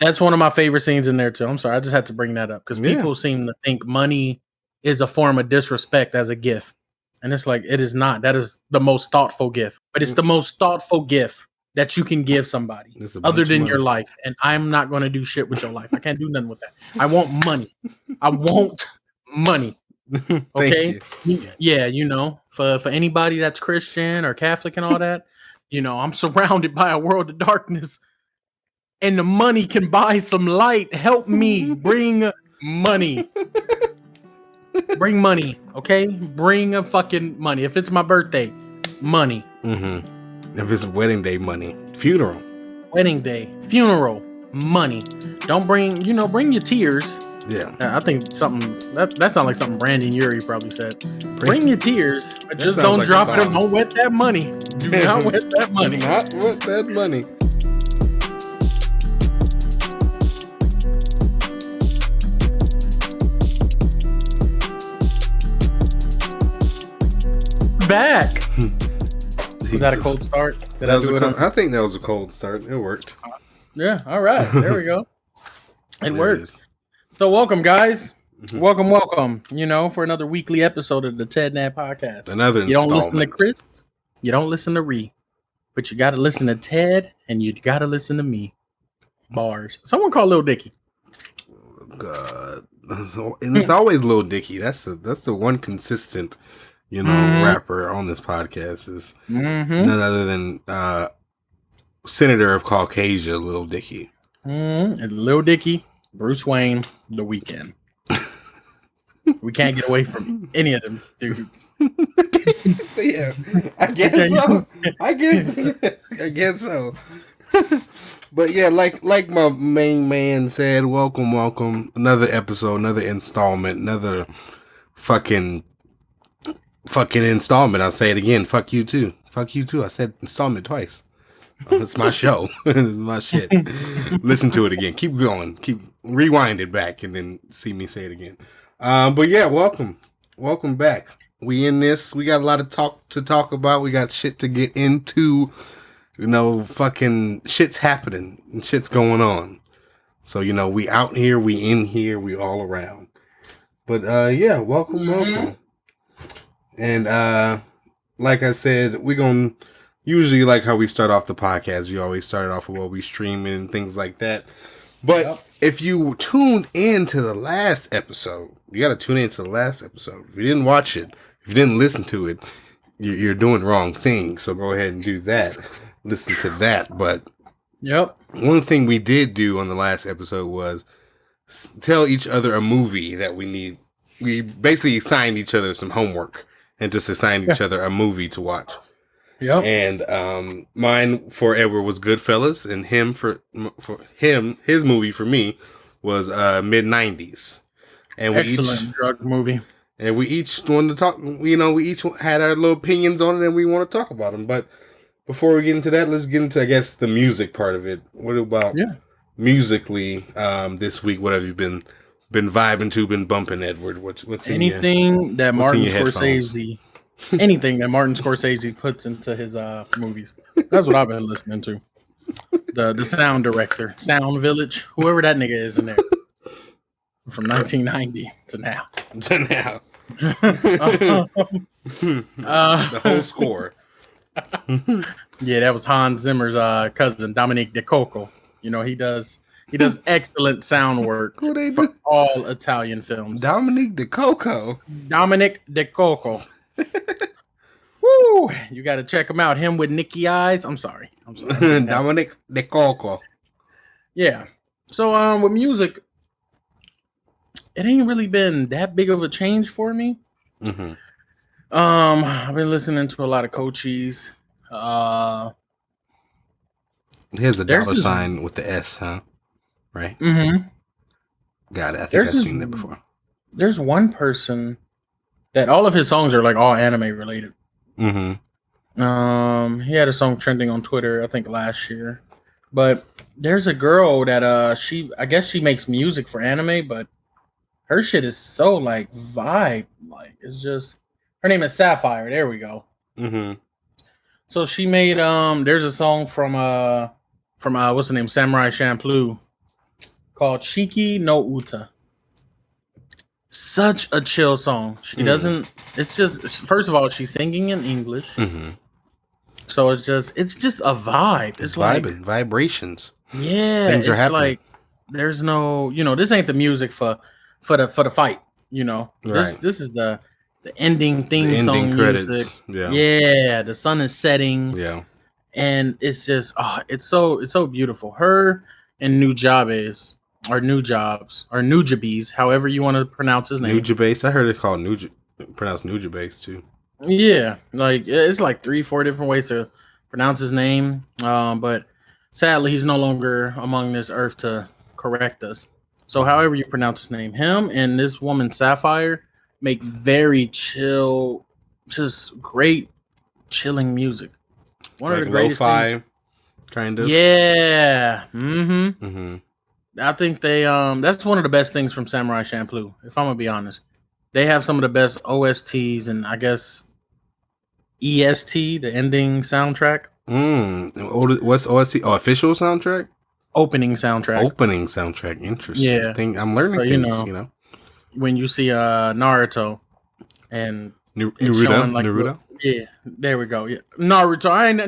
That's one of my favorite scenes in there too. I'm sorry, I just had to bring that up because people seem to think money is a form of disrespect as a gift, and it's like it is not. That is the most thoughtful gift, but it's the most thoughtful gift that you can give somebody other than your life. And I'm not going to do shit with your life. I can't do nothing with that. I want money. I want money. Okay. Yeah, for anybody that's Christian or Catholic and all that, I'm surrounded by a world of darkness. And the money can buy some light. Help me bring money. Bring money, okay? Bring a fucking money. If it's my birthday, money. Mm-hmm. If it's wedding day, money. Funeral. Wedding day, funeral, money. Don't bring your tears. Yeah. I think something that sounds like something Brandon Urie probably said. Bring your tears, but just don't like drop it. Don't wet that money. Do not wet that money. Not wet that money. Back. Was that a cold start? I think that was a cold start. It worked. Yeah. All right. There we go. It works. So welcome, guys. Mm-hmm. Welcome. For another weekly episode of the Ted Nat Podcast. Another installment. You don't listen to Chris. You don't listen to Ree. But you got to listen to Ted, and you got to listen to me. Bars. Someone call Lil Dicky. God. And it's always Lil Dicky. That's the one consistent rapper on this podcast is none other than Senator of Caucasia, Lil Dicky. And Lil Dicky, Bruce Wayne, The Weeknd. We can't get away from any of them dudes. Yeah, I guess so. But yeah, like my main man said, welcome. Another episode, another installment, another fucking installment. I'll say it again. Fuck you too. I said installment twice. It's my show. It's my shit. Listen to it again. Keep going. Keep rewind it back and then see me say it again. But yeah, welcome back. We in this. We got a lot of to talk about. We got shit to get into. Fucking shit's happening and shit's going on. So we out here, we in here, we all around. But yeah, welcome. And like I said, we're going to usually like how we start off the podcast. We always start off with what we stream and things like that. But if you tuned in to the last episode, you got to tune in to the last episode. If you didn't watch it, if you didn't listen to it, you're doing the wrong thing. So go ahead and do that. Listen to that. But one thing we did do on the last episode was tell each other a movie that we need. We basically assigned each other some homework. And just assigned each other a movie to watch. Yep. And mine for Edward was Goodfellas, and his movie for me was mid-90s. And excellent drug movie. And we each wanted to talk. We each had our little opinions on it, and we want to talk about them. But before we get into that, let's get into, I guess, the music part of it. What about musically this week? What have you been vibing to, been bumping, Edward? What's anything that Martin Scorsese puts into his movies? That's what I've been listening to. The sound director, Sound Village, whoever that nigga is in there, from 1990 to now. The whole score. Yeah, that was Hans Zimmer's cousin, Dominique DeCoco. He does excellent sound work for all Italian films. Dominique DeCoco. Woo! You got to check him out. Him with Nicky Eyes. I'm sorry. Dominique DeCoco. Yeah. So with music, it ain't really been that big of a change for me. Mm-hmm. I've been listening to a lot of Cochise. Here's a dollar sign with the S, huh? Right? Mm-hmm. Got it. I think I've seen that before. There's one person that all of his songs are like all anime related. Mm-hmm. He had a song trending on Twitter, I think last year. But there's a girl that I guess she makes music for anime, but her shit is so like vibe, like it's just her name is Sapphire. There we go. Mm-hmm. So she made there's a song from what's the name, Samurai Champloo. called Shiki no Uta. Such a chill song. She doesn't. It's just first of all, she's singing in English, so it's just a vibe. It's like vibing, vibrations. Yeah, Things are it's happening. like there's no, this ain't the music for the fight. This is the ending theme song credits. music. Yeah, yeah, the sun is setting. Yeah, and it's just it's so beautiful. Her and Nujabes or Nujabes, however you want to pronounce his name. Nujabes. I heard it called pronounced Nujabes too. Yeah, like it's like 3-4 different ways to pronounce his name. But sadly, he's no longer among this earth to correct us. So, however you pronounce his name, him and this woman Sapphire make very chill, just great chilling music. One like of the greatest lo-fi, things. kind of. Yeah. I think they that's one of the best things from Samurai Champloo, if I'm gonna be honest. They have some of the best OSTs and I guess EST, the ending soundtrack. What's OST? Oh, official soundtrack? Opening soundtrack. Interesting. Yeah. I'm learning things, When you see Naruto and Naruto? Yeah, there we go. Yeah. Naruto. I ain't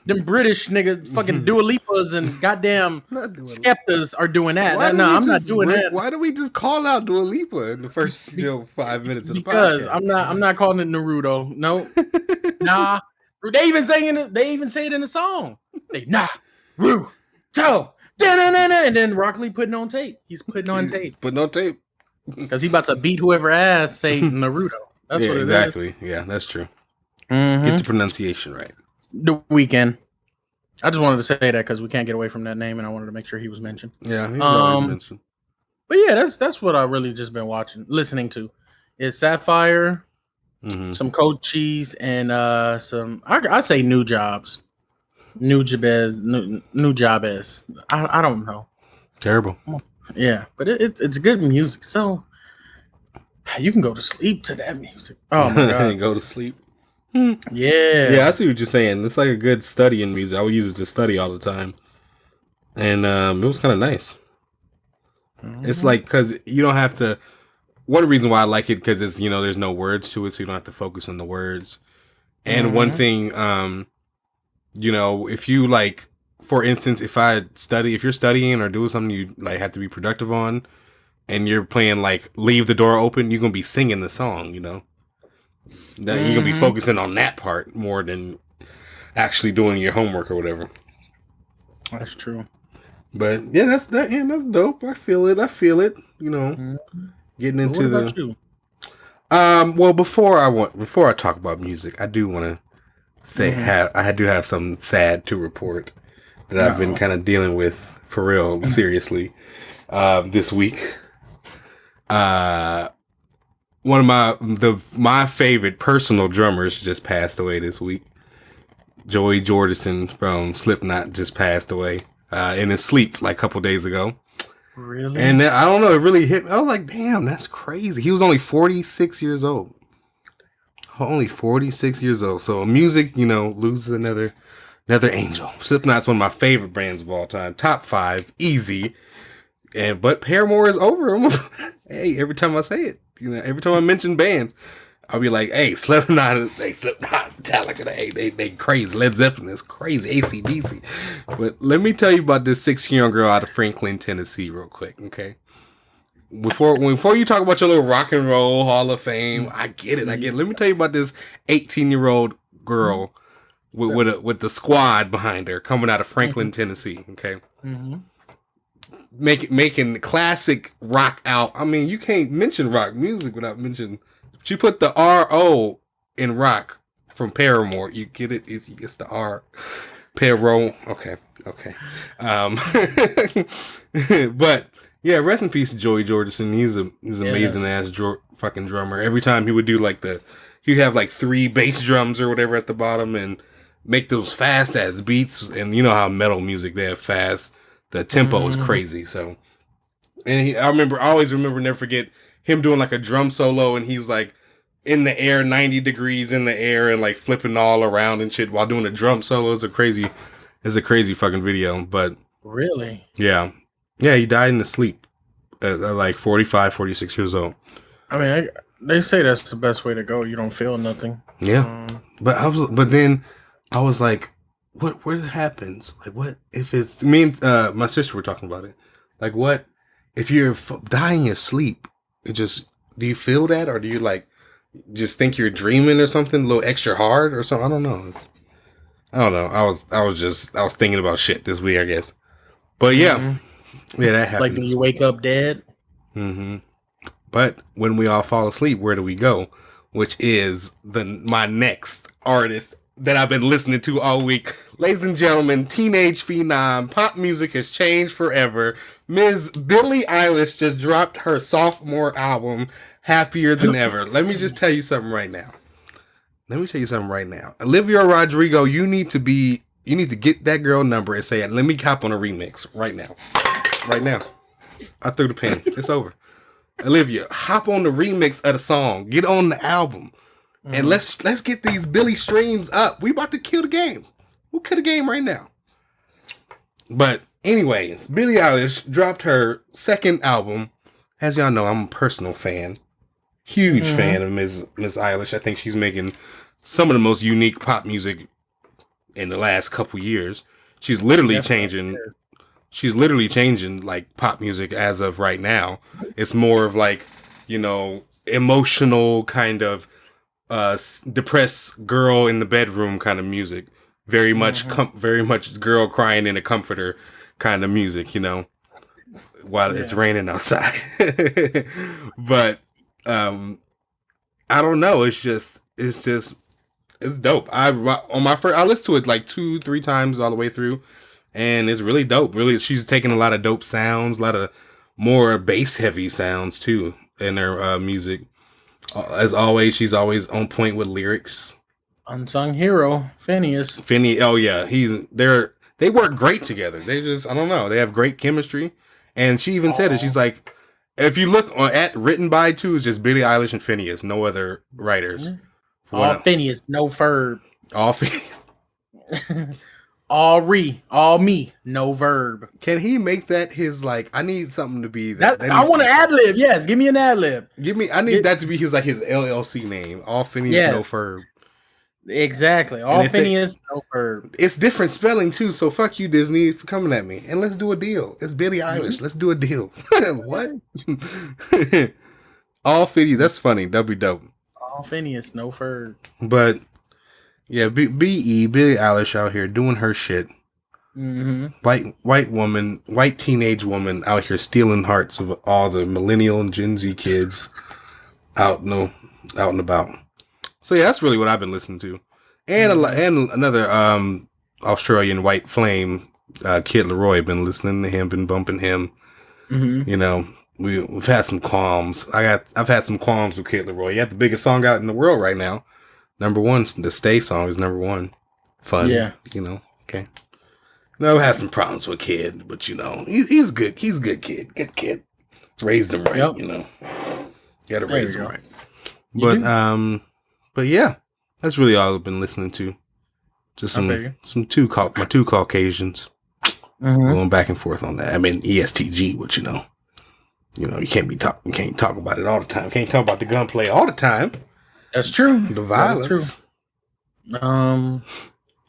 them British nigga fucking Dua Lipas and goddamn Skeptas are doing that. I'm not doing that. Why do we just call out Dua Lipa in the first 5 minutes of the podcast? Because I'm not calling it Naruto. No. Nah. They even say it in the song. Naruto. And then Rock Lee putting on tape. He's putting on tape. Putting on tape. Because he about to beat whoever ass say Naruto. That's what it exactly. is. Yeah, that's true. Get the pronunciation right. The Weeknd. I just wanted to say that because we can't get away from that name, and I wanted to make sure he was mentioned. Yeah, he was always mentioned. But yeah, that's what I really just been listening to. Is Sapphire, some Cold Cheese, and some I say New Jobs. New Jabez. I don't know. Terrible. Yeah, but it's good music. So you can go to sleep to that music. Oh my god, go to sleep. Yeah, I see what you're saying. It's like a good study in music. I would use it to study all the time, and it was kind of nice. It's like because you don't have to. One reason why I like it because it's there's no words to it, so you don't have to focus on the words. And one thing, if you like, for instance, if you're studying or doing something you like have to be productive on, and you're playing like Leave the Door Open, you're gonna be singing the song, That you're gonna be focusing on that part more than actually doing your homework or whatever. That's true. But yeah, that's dope. I feel it. Getting into what about you? Well, before I talk about music, I do want to say I do have something sad to report that I've been kind of dealing with for real, seriously, this week. One of my favorite personal drummers just passed away this week. Joey Jordison from Slipknot just passed away in his sleep like a couple days ago. Really? And I don't know, it really hit me. I was like, damn, that's crazy. He was only 46 years old. Only 46 years old. So music, loses another angel. Slipknot's one of my favorite bands of all time. Top 5, easy. But Paramore is over him. Hey, every time I say it, every time I mention bands, I'll be like, hey, Slipknot, Metallica, they crazy. Led Zeppelin is crazy. AC/DC. But let me tell you about this 16-year-old girl out of Franklin, Tennessee, real quick, okay? Before you talk about your little rock and roll Hall of Fame, I get it. Let me tell you about this 18-year-old girl with the squad behind her coming out of Franklin, Tennessee, okay? Making classic rock out. I mean, you can't mention rock music without mentioning. She put the R-O in rock from Paramore. You get it? It's the R. Paramore. Okay. But yeah, rest in peace to Joey Jordison. He's an amazing ass fucking drummer. Every time he would do he'd have like 3 bass drums or whatever at the bottom and make those fast ass beats. And you know how metal music, they have fast. The tempo is crazy. So, and I always remember, never forget him doing like a drum solo, and he's like in the air, 90 degrees in the air, and like flipping all around and shit while doing a drum solo. It's a crazy fucking video. But really, yeah, Yeah, he died in his sleep at like 45, 46 years old. I mean, they say that's the best way to go. You don't feel nothing. Yeah, but then I was like, what happens? Like, what if it's me and my sister were talking about it? Like, what if you're dying in sleep? It just, do you feel that, or do you like just think you're dreaming or something a little extra hard or something? I don't know. I don't know. I was thinking about shit this week, I guess. But yeah, that happens. Like, do you wake up dead? Mm-hmm. But when we all fall asleep, where do we go? Which is my next artist that I've been listening to all week. Ladies and gentlemen, teenage phenom, pop music has changed forever. Ms. Billie Eilish just dropped her sophomore album, Happier Than Ever. Let me just tell you something right now. Olivia Rodrigo, you need to get that girl number and say, let me cop on a remix right now. Right now. I threw the pen. It's over. Olivia, hop on the remix of the song. Get on the album. And let's get these Billy streams up. We about to kill the game. We'll kill the game right now. But anyways, Billie Eilish dropped her second album. As y'all know, I'm a personal fan. Huge fan of Ms. Eilish. I think she's making some of the most unique pop music in the last couple years. She's literally changing like pop music as of right now. It's more of like, emotional kind of depressed girl in the bedroom kind of music. Very much very much girl crying in a comforter kind of music, while it's raining outside. But I don't know, it's dope. I listened to it like 2-3 times all the way through. And it's really dope. Really, she's taking a lot of dope sounds, a lot of more bass-heavy sounds, too, in her music. As always, she's always on point with lyrics. Unsung hero, Phineas. Oh, yeah. They work great together. They just, I don't know. They have great chemistry. And she even said it. She's like, if you look at Written By, too, it's just Billie Eilish and Phineas. No other writers. All Phineas, no Ferb. All Phineas. All me, no verb. Can he make that his, like, I need something to be that I want an ad lib. Yes, give me an ad lib. I need that to be his LLC name. All Phineas, no Ferb. Exactly. All Phineas, no Ferb. It's different spelling too, so fuck you, Disney, for coming at me. And let's do a deal. It's Billie Eilish. Let's do a deal. What? All Phineas. That's funny. That'd be dope. All Phineas, no Ferb. But yeah, Billie Eilish out here doing her shit. White teenage woman out here stealing hearts of all the millennial and Gen Z kids out and about. So yeah, that's really what I've been listening to, and another Australian white flame, Kid Leroy. Been listening to him, been bumping him. We've had some qualms. I've had some qualms with Kid Leroy. He had the biggest song out in the world right now. Number one, the Stay song is number one. Fun, okay. I've had some problems with Kid, but he's good. He's a good kid. Good kid. Raised him right, Got to raise him right. But yeah, that's really all I've been listening to. Just my two Caucasians going back and forth on that. I mean ESTG, but you can't talk about it all the time. Can't talk about the gunplay all the time. That's true. The violence. That's true.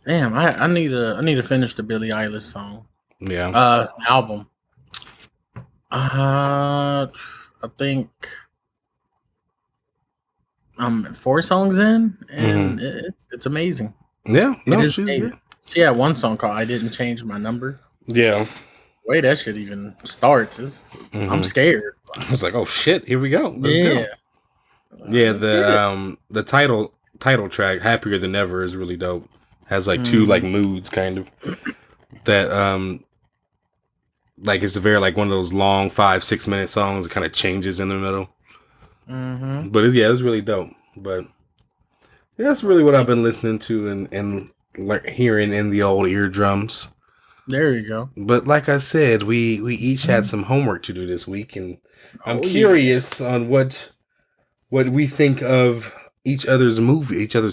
Damn, I need to finish the Billie Eilish song. Yeah. Album. I think I'm 4 songs in, and it's amazing. Yeah, no, she's good. She had one song called "I Didn't Change My Number." Yeah. The way that shit even starts, I'm scared. I was like, oh shit, here we go. Let's do it. Yeah, the title track, "Happier Than Ever," is really dope. Has like 2 like moods kind of that like it's a very like one of those long 5-6 minute songs that kind of changes in the middle. But it's really dope. But yeah, that's really what I've been listening to and hearing in the old eardrums. There you go. But like I said, we each had some homework to do this week, and I'm curious on what we think of each other's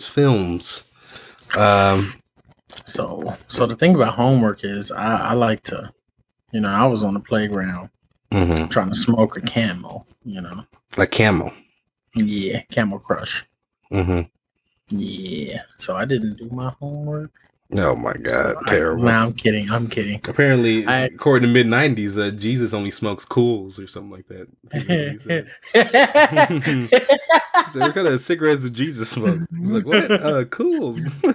films. So the thing about homework is I like to, I was on the playground Mm-hmm. trying to smoke a camel. Like Camel. Yeah, Camel Crush. Mm-hmm. Yeah, so I didn't do my homework. Oh my God, terrible. Nah, I'm kidding. Apparently, according to mid-90s, Jesus only smokes cools or something like that. I think that's what he said. So what kind of cigarettes did Jesus smoke? He's like, what? Cools. I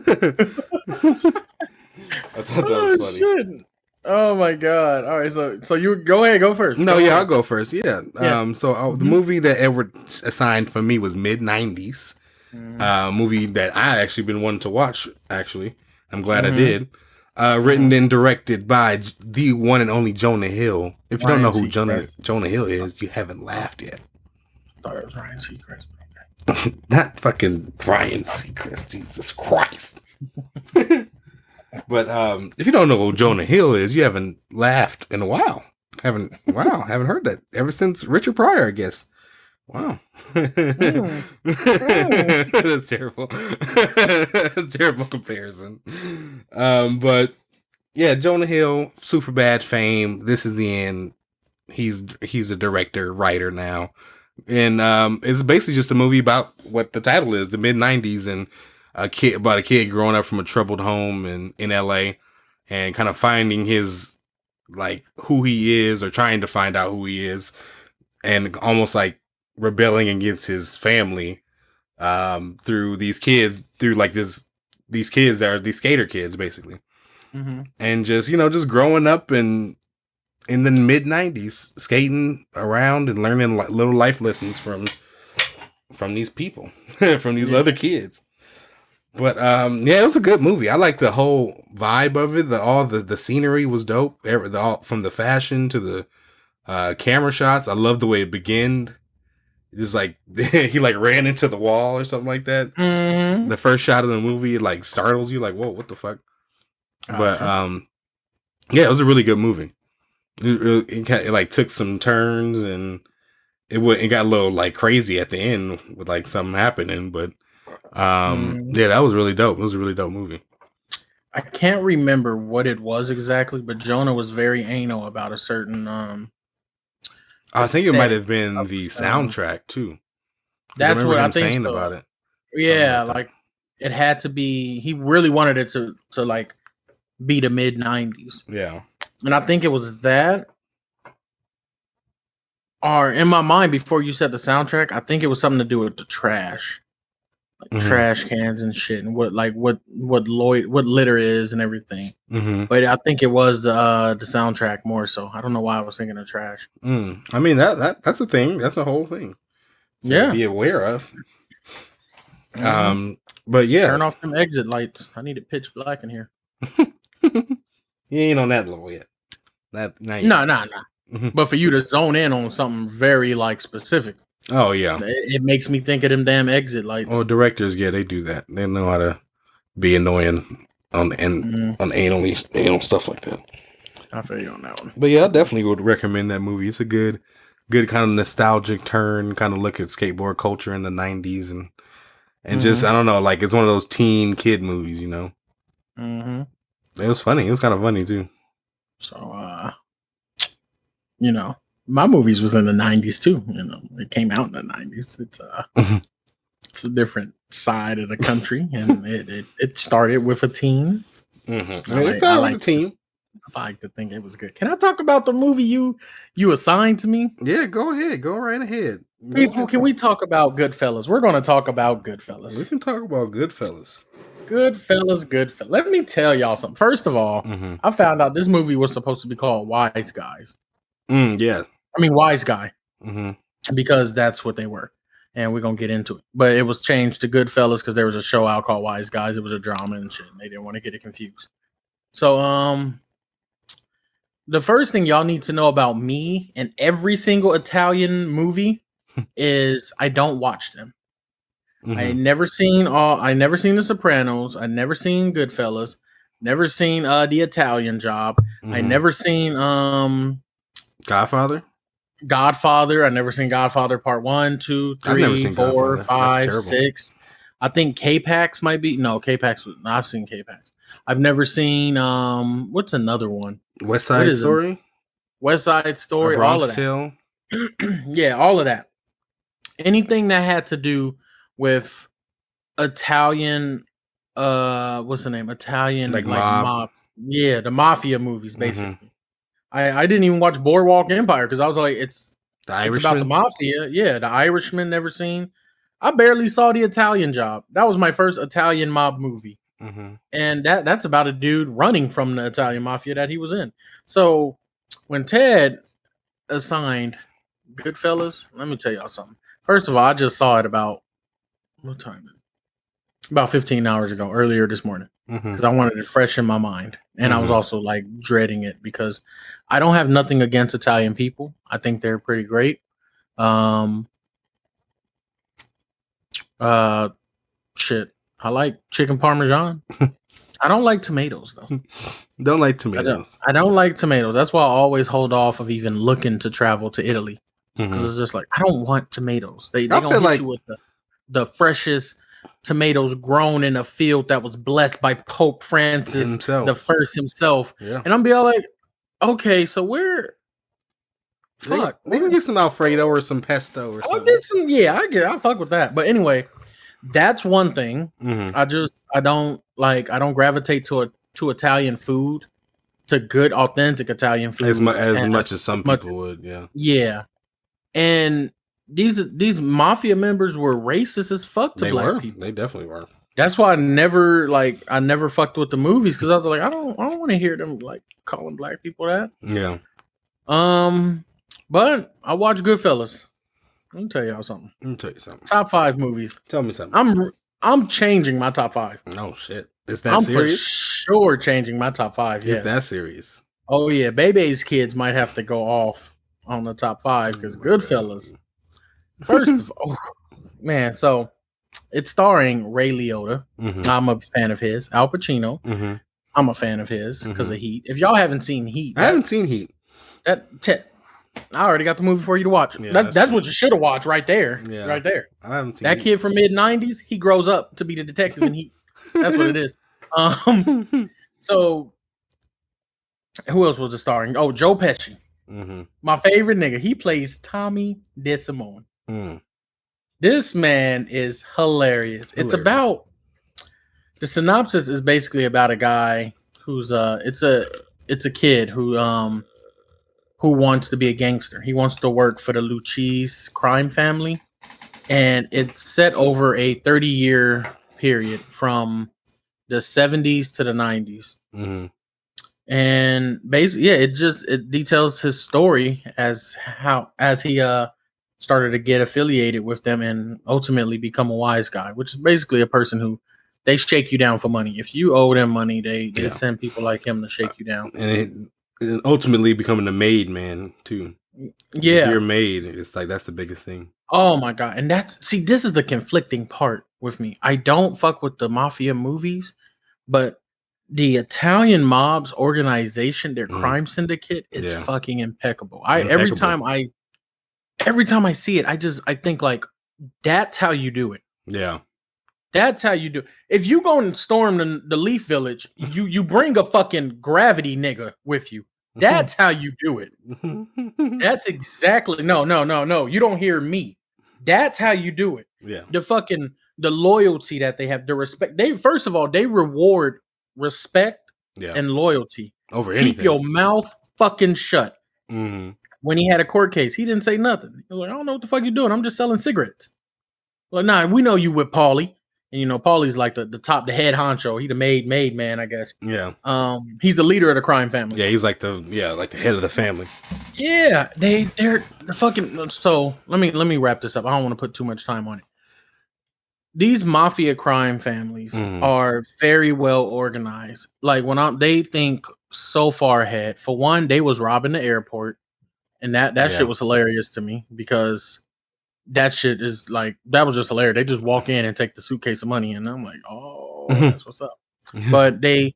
thought that was funny. Shit. Oh my God. All right, so you go ahead, go first. I'll go first. Yeah. The movie that Edward assigned for me was mid-90s. Movie that I actually been wanting to watch, actually. I'm glad I did. Written and directed by the one and only Jonah Hill. If you don't know who Jonah Hill is, you haven't laughed yet. I thought it was Ryan Seacrest. Not fucking Ryan Seacrest. Jesus Christ. But if you don't know who Jonah Hill is, you haven't laughed in a while. Haven't heard that ever since Richard Pryor, I guess. Wow. That's terrible. Terrible comparison. But yeah, Jonah Hill, super bad fame. This is the end. He's a director, writer now. And it's basically just a movie about what the title is, the mid-90s, and about a kid growing up from a troubled home in LA and kind of finding his, like, who he is, or trying to find out who he is, and almost like rebelling against his family through these kids, these kids that are these skater kids, basically. And just growing up in the mid-90s, skating around and learning little life lessons from these people, from these other kids. But it was a good movie. I like the whole vibe of it. The scenery was dope. From the fashion to the camera shots. I love the way it began. Just like he like ran into the wall or something like that. The first shot of the movie like startles you, like, whoa, what the fuck? But it was a really good movie. It like took some turns, and it got a little like crazy at the end with like something happening. But that was really dope. It was a really dope movie. I can't remember what it was exactly, but Jonah was very anal about a certain I think it might have been the soundtrack too. That's what I think saying about it. Yeah, like it had to be. He really wanted it to like be the mid-90s. Yeah, and I think it was that. Or in my mind, before you said the soundtrack, I think it was something to do with the trash, like trash cans and shit, and what litter is and everything. But I think it was the soundtrack more so. I don't know why I was thinking of trash. I mean that's a thing. That's a whole thing. To be aware of. But yeah, turn off them exit lights. I need it pitch black in here. You ain't on that level yet. No. But for you to zone in on something very like specific. Oh yeah, it makes me think of them damn exit lights. Oh, directors, they do that. They know how to be annoying on anal stuff like that. I feel you on that one. But yeah, I definitely would recommend that movie. It's a good kind of nostalgic turn, kind of look at skateboard culture in the 90s and just, I don't know, like it's one of those teen kid movies, you know? It was funny. It was kind of funny too. So, my movies was in the 90s too. It came out in the 90s. It's a different side of the country, and it started with a teen. It started with a teen. I like to think it was good. Can I talk about the movie you assigned to me? Yeah, go ahead. Go right ahead. People, can we talk about Goodfellas? We're going to talk about Goodfellas. We can talk about Goodfellas. Goodfellas. Let me tell y'all something. First of all, I found out this movie was supposed to be called Wise Guys. Yeah. I mean, Wise Guy. Because that's what they were. And we're going to get into it. But it was changed to Goodfellas because there was a show out called Wise Guys. It was a drama and shit. And they didn't want to get it confused. So, the first thing y'all need to know about me and every single Italian movie is I don't watch them. I never seen The Sopranos. I never seen Goodfellas. Never seen The Italian Job. I never seen Godfather. I never seen Godfather Part 1, 2, 3, 4, 5, 6. I think K-Pax might be. No, K-Pax. I've seen K-Pax. I've never seen what's another one? West Side Story. West Side Story, all of Bronx Tale. that. Yeah, all of that. Anything that had to do with Italian, what's the name? Italian Like like mob. mob. Yeah, the mafia movies Mhm. basically. I didn't even watch Boardwalk Empire because I was like, it's The about the Irishman. mafia. Yeah, the Irishman, never seen. I barely saw The Italian Job. That was my first Italian mob movie. Mhm. And that's about a dude running from the Italian mafia that he was in. So when Ted assigned Goodfellas, let me tell y'all something. First of all, I just saw it about what time is it? About 15 hours ago, earlier this morning, Mhm. because I wanted it fresh in my mind. And I was Mhm. also like dreading it because I don't have nothing against Italian people. I think they're pretty great. Shit. I like chicken parmesan. I don't like tomatoes though. Don't like I tomatoes. don't like tomatoes. That's why I always hold off of even looking to travel to Italy because Mhm. it's just like I don't want tomatoes. They I gonna feel hit like you with the freshest tomatoes grown in a field that was blessed by Pope Francis the himself. First himself. Yeah. And I'm be all like, okay, so we're fuck. They can get some Alfredo or some pesto or I'll something. get some. Yeah, I fuck with that. But anyway, that's one thing. Mhm. I don't gravitate to Italian food, to good authentic Italian food As much as some much people would, yeah. Yeah. And these mafia members were racist as fuck to They black were. people. They definitely were. That's why I never fucked with the movies because I was like, I don't want to hear them like calling black people that. Yeah. But I watched Goodfellas. Let me tell y'all something. Let me tell you something. Top 5 movies. Tell me something. I'm changing my top 5. Oh shit. Is that I'm serious? for sure changing my top 5. Yes. Is that serious? Oh yeah, Bebe's kids might have to go off on the top 5 because Goodfellas. First of all, man, so it's starring Ray Liotta. Mhm. I'm a fan of his. Al Pacino. Mhm. I'm a fan of his because of Heat. If y'all haven't seen Heat, I haven't seen Heat. I already got the movie for you to watch. Yeah, that's what you should have watched right there. Yeah. Right there. I haven't seen That Heat. kid from mid 90s, he grows up to be the detective in Heat. That's what it is. So who else was the starring? Oh, Joe Pesci. Mm-hmm. My favorite nigga. He plays Tommy DeSimone. Mm. This man is hilarious. It's about the synopsis is basically about a guy who's it's a kid who wants to be a gangster. He wants to work for the Lucchese crime family, and it's set over a 30-year period from the 70s to the 90s. Mm-hmm. And basically, yeah, it details his story as he started to get affiliated with them and ultimately become a wise guy, which is basically a person who they shake you down for money. If you owe them money, they send people like him to shake you down. And it ultimately becoming a made man too. Yeah, if you're made. It's like that's the biggest thing. Oh my god, and this is the conflicting part with me. I don't fuck with the mafia movies, but the Italian mob's organization, their crime syndicate, is fucking impeccable. Every time I see it, I think like that's how you do it. Yeah. That's how you do it. If you go and storm the Leaf Village, you bring a fucking gravity nigga with you. That's how you do it. That's exactly no. You don't hear me. That's how you do it. Yeah. The loyalty that they have, the respect. They first of all, they reward respect and loyalty over anything. Keep your mouth fucking shut. Mm-hmm. When he had a court case, he didn't say nothing. He was like, I don't know what the fuck you doing. I'm just selling cigarettes. Like, nah, we know you with Paulie. And Paulie's like the head honcho. He the made man, I guess. Yeah. He's the leader of the crime family. Yeah, he's like the head of the family. Yeah, they're fucking. So let me wrap this up. I don't want to put too much time on it. These mafia crime families are very well organized. Like they think so far ahead. For one, they was robbing the airport, and that shit was hilarious to me because that shit is like that was just hilarious. They just walk in and take the suitcase of money, and I'm like, oh, that's what's up. But they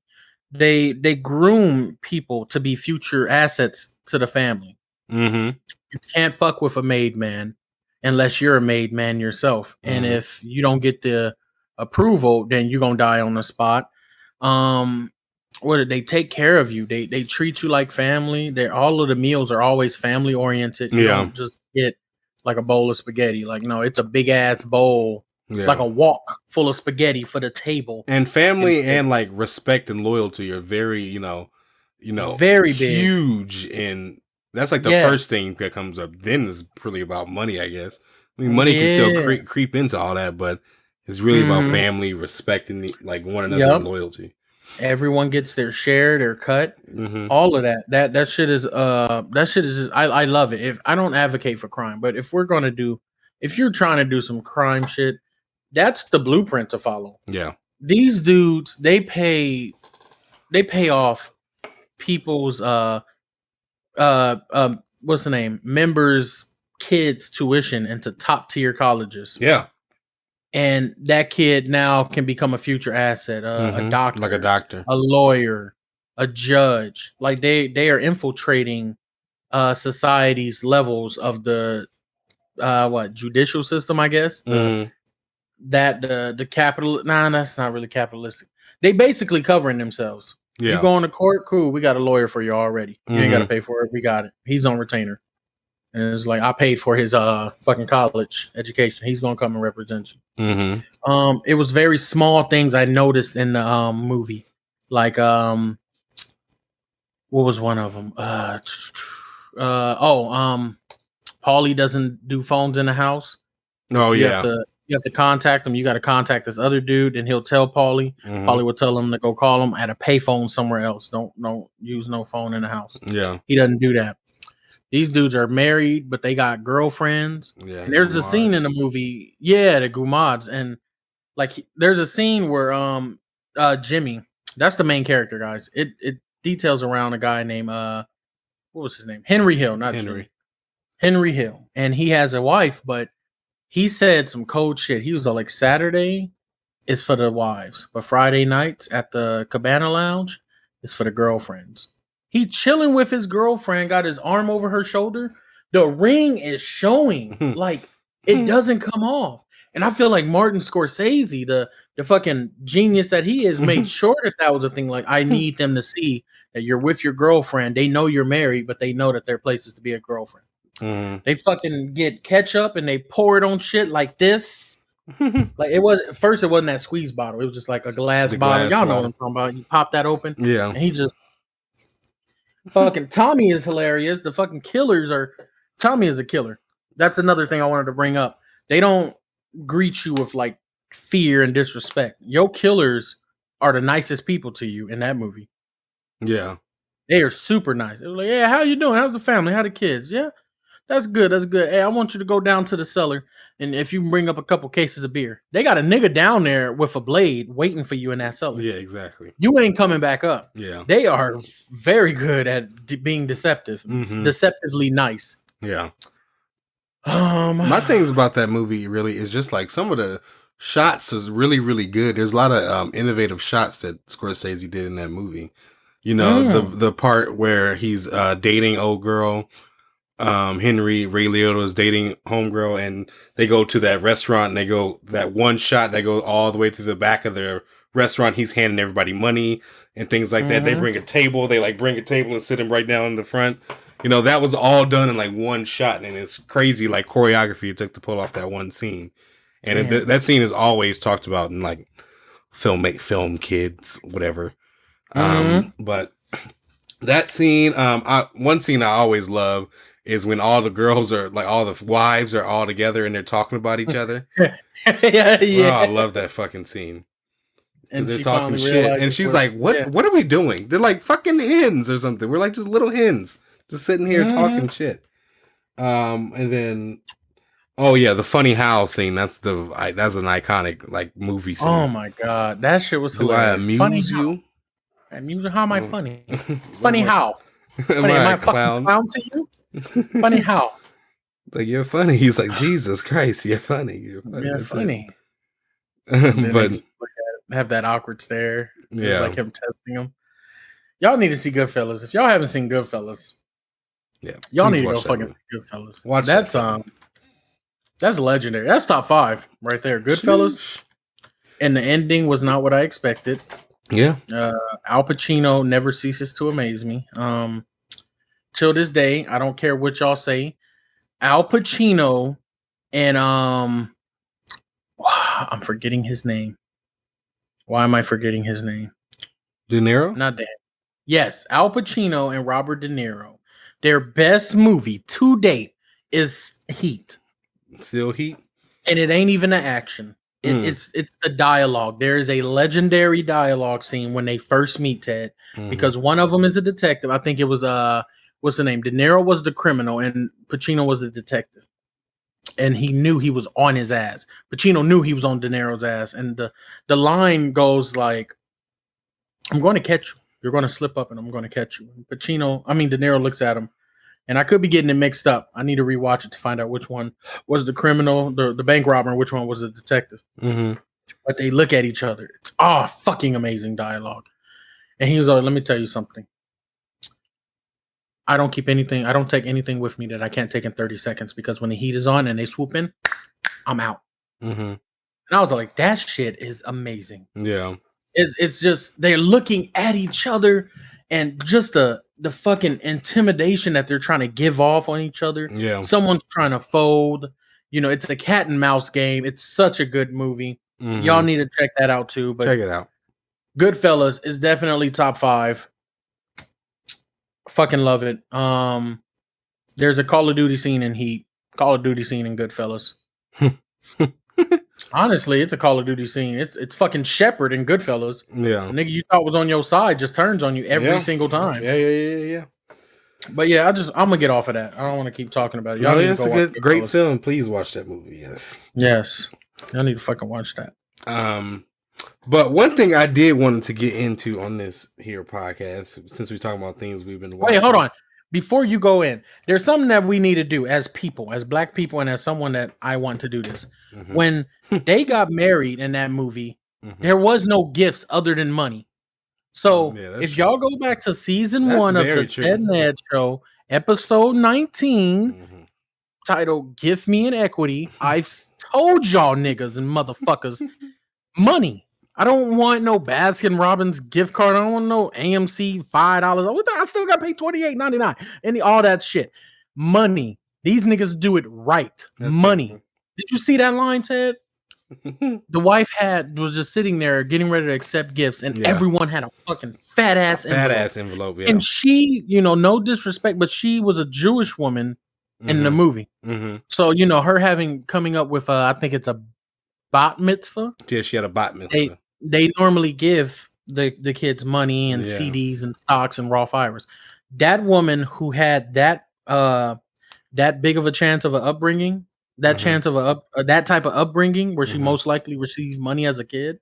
groom people to be future assets to the family. Mm-hmm. You can't fuck with a made man unless you're a made man yourself. And if you don't get the approval, then you're gonna die on the spot. what did they take care of you? They treat you like family. They all of the meals are always family oriented. You don't just get like a bowl of spaghetti. Like, no, it's a big ass bowl, like a wok full of spaghetti for the table. And family and like respect and loyalty are very, very huge. big. And that's like the first thing that comes up. Then it's really about money, I guess. I mean, money can still creep into all that, but it's really about family, respect, and like one another, and loyalty. Everyone gets their share, their cut, all of that. That shit is just, I love it. If I don't advocate for crime, but if you're trying to do some crime shit, that's the blueprint to follow. Yeah. These dudes, they pay off people's what's the name? Members' kids' tuition into top tier colleges. Yeah. And that kid now can become a future asset, a doctor, like a doctor, a lawyer, a judge. Like they are infiltrating society's levels of the judicial system, I guess. The capital. Nah, that's not really capitalistic. They basically covering themselves. Yeah. You going to court? Cool. We got a lawyer for you already. You ain't got to pay for it. We got it. He's on retainer. And it's like, I paid for his fucking college education. He's gonna come and represent you. It was very small things I noticed in the movie. Like what was one of them? Paulie doesn't do phones in the house. Oh, you have to contact him. You got to contact this other dude, and he'll tell Paulie. Paulie will tell him to go call him at a payphone somewhere else. Don't use no phone in the house. Yeah, he doesn't do that. These dudes are married, but they got girlfriends. Yeah, and there's a scene in the movie, the Gumads, and like there's a scene where Jimmy, that's the main character, guys. It details around a guy named what was his name? Henry Hill, not Henry. Henry Hill, and he has a wife, but he said some cold shit. He was like, Saturday is for the wives, but Friday nights at the Cabana Lounge is for the girlfriends. He chilling with his girlfriend, got his arm over her shoulder. The ring is showing, like it doesn't come off. And I feel like Martin Scorsese, the fucking genius that he is, made sure that was a thing. Like, I need them to see that you're with your girlfriend. They know you're married, but they know that their place is to be a girlfriend. They fucking get ketchup and they pour it on shit like this. Like it wasn't that squeeze bottle. It was just like a glass bottle. Y'all know what I'm talking about. You pop that open. Yeah. And he just fucking Tommy is hilarious. The fucking killers Tommy is a killer. That's another thing I wanted to bring up. They don't greet you with like fear and disrespect. Your killers are the nicest people to you in that movie. Yeah. They are super nice. They're like, yeah, how you doing? How's the family? How the kids? Yeah, that's good. That's good. Hey, I want you to go down to the cellar, and if you bring up a couple cases of beer, they got a nigga down there with a blade waiting for you in that cellar. Yeah, exactly. You ain't coming back up. Yeah. They are very good at being deceptive, deceptively nice. Yeah. My things about that movie really is just like some of the shots is really, really good. There's a lot of innovative shots that Scorsese did in that movie. You know, the part where he's dating old girl, Henry Ray Liotta is dating homegirl, and they go to that restaurant and they go that one shot that goes all the way to the back of the restaurant. He's handing everybody money and things like that. They bring a table. They like bring a table and sit him right down in the front. You know, that was all done in like one shot, and it's crazy like choreography it took to pull off that one scene. And that scene is always talked about in like film kids, whatever. But that scene, one scene I always love is when all the girls are like, all the wives are all together and they're talking about each other. Yeah. Oh, I love that fucking scene. And they're talking shit, and she's like, "What are we doing?" They're like fucking hens or something. We're like just little hens, just sitting here talking shit. And then, the funny how scene. That's an iconic like movie scene. Oh my god, that shit was hilarious. Do I amuse funny you? How am I funny? Funny how? Funny, am I a fucking clown to you? Funny how? Like, you're funny. He's like, Jesus Christ, you're funny. You're funny. But have that awkward stare. Yeah, like him testing him. Y'all need to see Goodfellas. If y'all haven't seen Goodfellas, y'all need to go fucking see Goodfellas. Watch that's that's legendary. That's top 5 right there. Goodfellas. And the ending was not what I expected. Yeah. Al Pacino never ceases to amaze me. Till this day, I don't care what y'all say. Al Pacino and I'm forgetting his name. Why am I forgetting his name? De Niro? Not that. Yes, Al Pacino and Robert De Niro. Their best movie to date is Heat. Still Heat? And it ain't even an action. It's the dialogue. There is a legendary dialogue scene when they first meet, Ted, because one of them is a detective. I think it was what's the name? De Niro was the criminal and Pacino was the detective. And he knew he was on his ass. Pacino knew he was on De Niro's ass. And the line goes like, I'm going to catch you. You're going to slip up and I'm going to catch you. De Niro looks at him. And I could be getting it mixed up. I need to rewatch it to find out which one was the criminal, the bank robber, and which one was the detective. But they look at each other. It's fucking amazing dialogue. And he was like, let me tell you something. I don't take anything with me that I can't take in 30 seconds because when the heat is on and they swoop in, I'm out. And I was like, that shit is amazing. Yeah. It's just they're looking at each other and just the fucking intimidation that they're trying to give off on each other. Yeah. Someone's trying to fold. It's a cat and mouse game. It's such a good movie. Y'all need to check that out too. But check it out. Goodfellas is definitely top 5. Fucking love it. There's a Call of Duty scene in Heat. Call of Duty scene in Goodfellas. Honestly, it's a Call of Duty scene. It's fucking Shepard in Goodfellas. Yeah. The nigga you thought was on your side just turns on you every single time. Yeah. But yeah, I'm gonna get off of that. I don't want to keep talking about it. Y'all it's a great film. Please watch that movie. Yes. Y'all need to fucking watch that. But one thing I did want to get into on this here podcast, since we're talking about things we've been watching. Wait, hold on. Before you go in, there's something that we need to do as people, as black people, and as someone that I want to do this. When they got married in that movie, there was no gifts other than money. So if y'all go back to season 1 of the Ted Ned Show, episode 19, titled "Give Me an Equity," I've told y'all niggas and motherfuckers, money. I don't want no Baskin Robbins gift card. I don't want no AMC $5. I still got to pay $28.99 and all that shit. Money. These niggas do it right. Money. Did you see that line, Ted? The wife was just sitting there getting ready to accept gifts, and everyone had a fucking fat ass envelope. Yeah. And she, no disrespect, but she was a Jewish woman in the movie. So, her coming up with I think it's a bat mitzvah. Yeah, she had a bat mitzvah. They normally give the kids money and CDs and stocks and raw fibers. That woman who had that big of a chance of an upbringing, that chance of that type of upbringing where she most likely received money as a kid,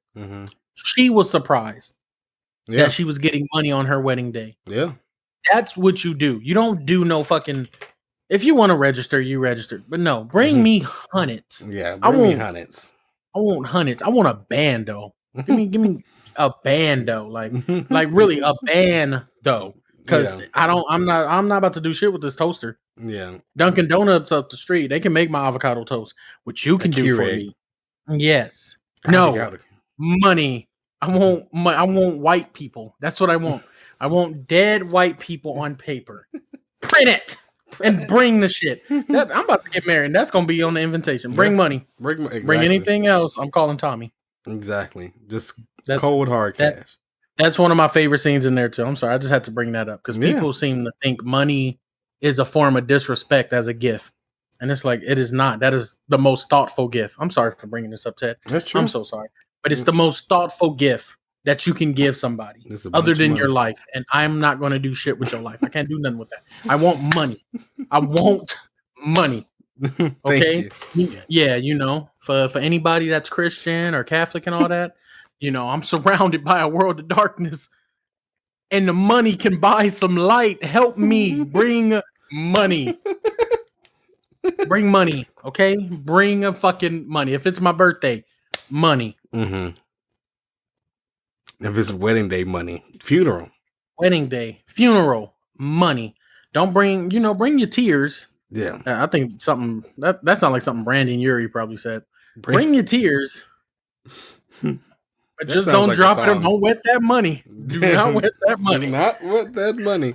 she was surprised that she was getting money on her wedding day. Yeah, that's what you do. You don't do no fucking. If you want to register, you register. But no, bring me hundreds. Yeah, bring me hundreds. I want hundreds. I want a bando. Give me a bando, like really a bando. Because I'm not about to do shit with this toaster. Yeah, Dunkin' Donuts up the street, they can make my avocado toast, which you can do for me. Yes, money. I want white people. That's what I want. I want dead white people on paper. Print it and bring the shit. I'm about to get married. That's gonna be on the invitation. Bring money. Bring anything else. I'm calling Tommy. Exactly. Just cold hard cash. That's one of my favorite scenes in there too. I'm sorry, I just had to bring that up because people seem to think money is a form of disrespect as a gift, and it's like it is not. That is the most thoughtful gift. I'm sorry for bringing this up, Ted. That's true. I'm so sorry, but it's the most thoughtful gift that you can give somebody other than your life. And I'm not going to do shit with your life. I can't do nothing with that. I want money. I want money. Okay. Yeah. For anybody that's Christian or Catholic and all that, I'm surrounded by a world of darkness and the money can buy some light. Help me bring money. Bring money. Okay. Bring a fucking money. If it's my birthday, money. If it's wedding day, money. Funeral. Wedding day, funeral, money. Don't bring your tears. Yeah. I think something that sounds like something Brandon Urie probably said. Bring your tears. But But just don't drop it or don't wet that money. Do not wet that money. Do not wet that money.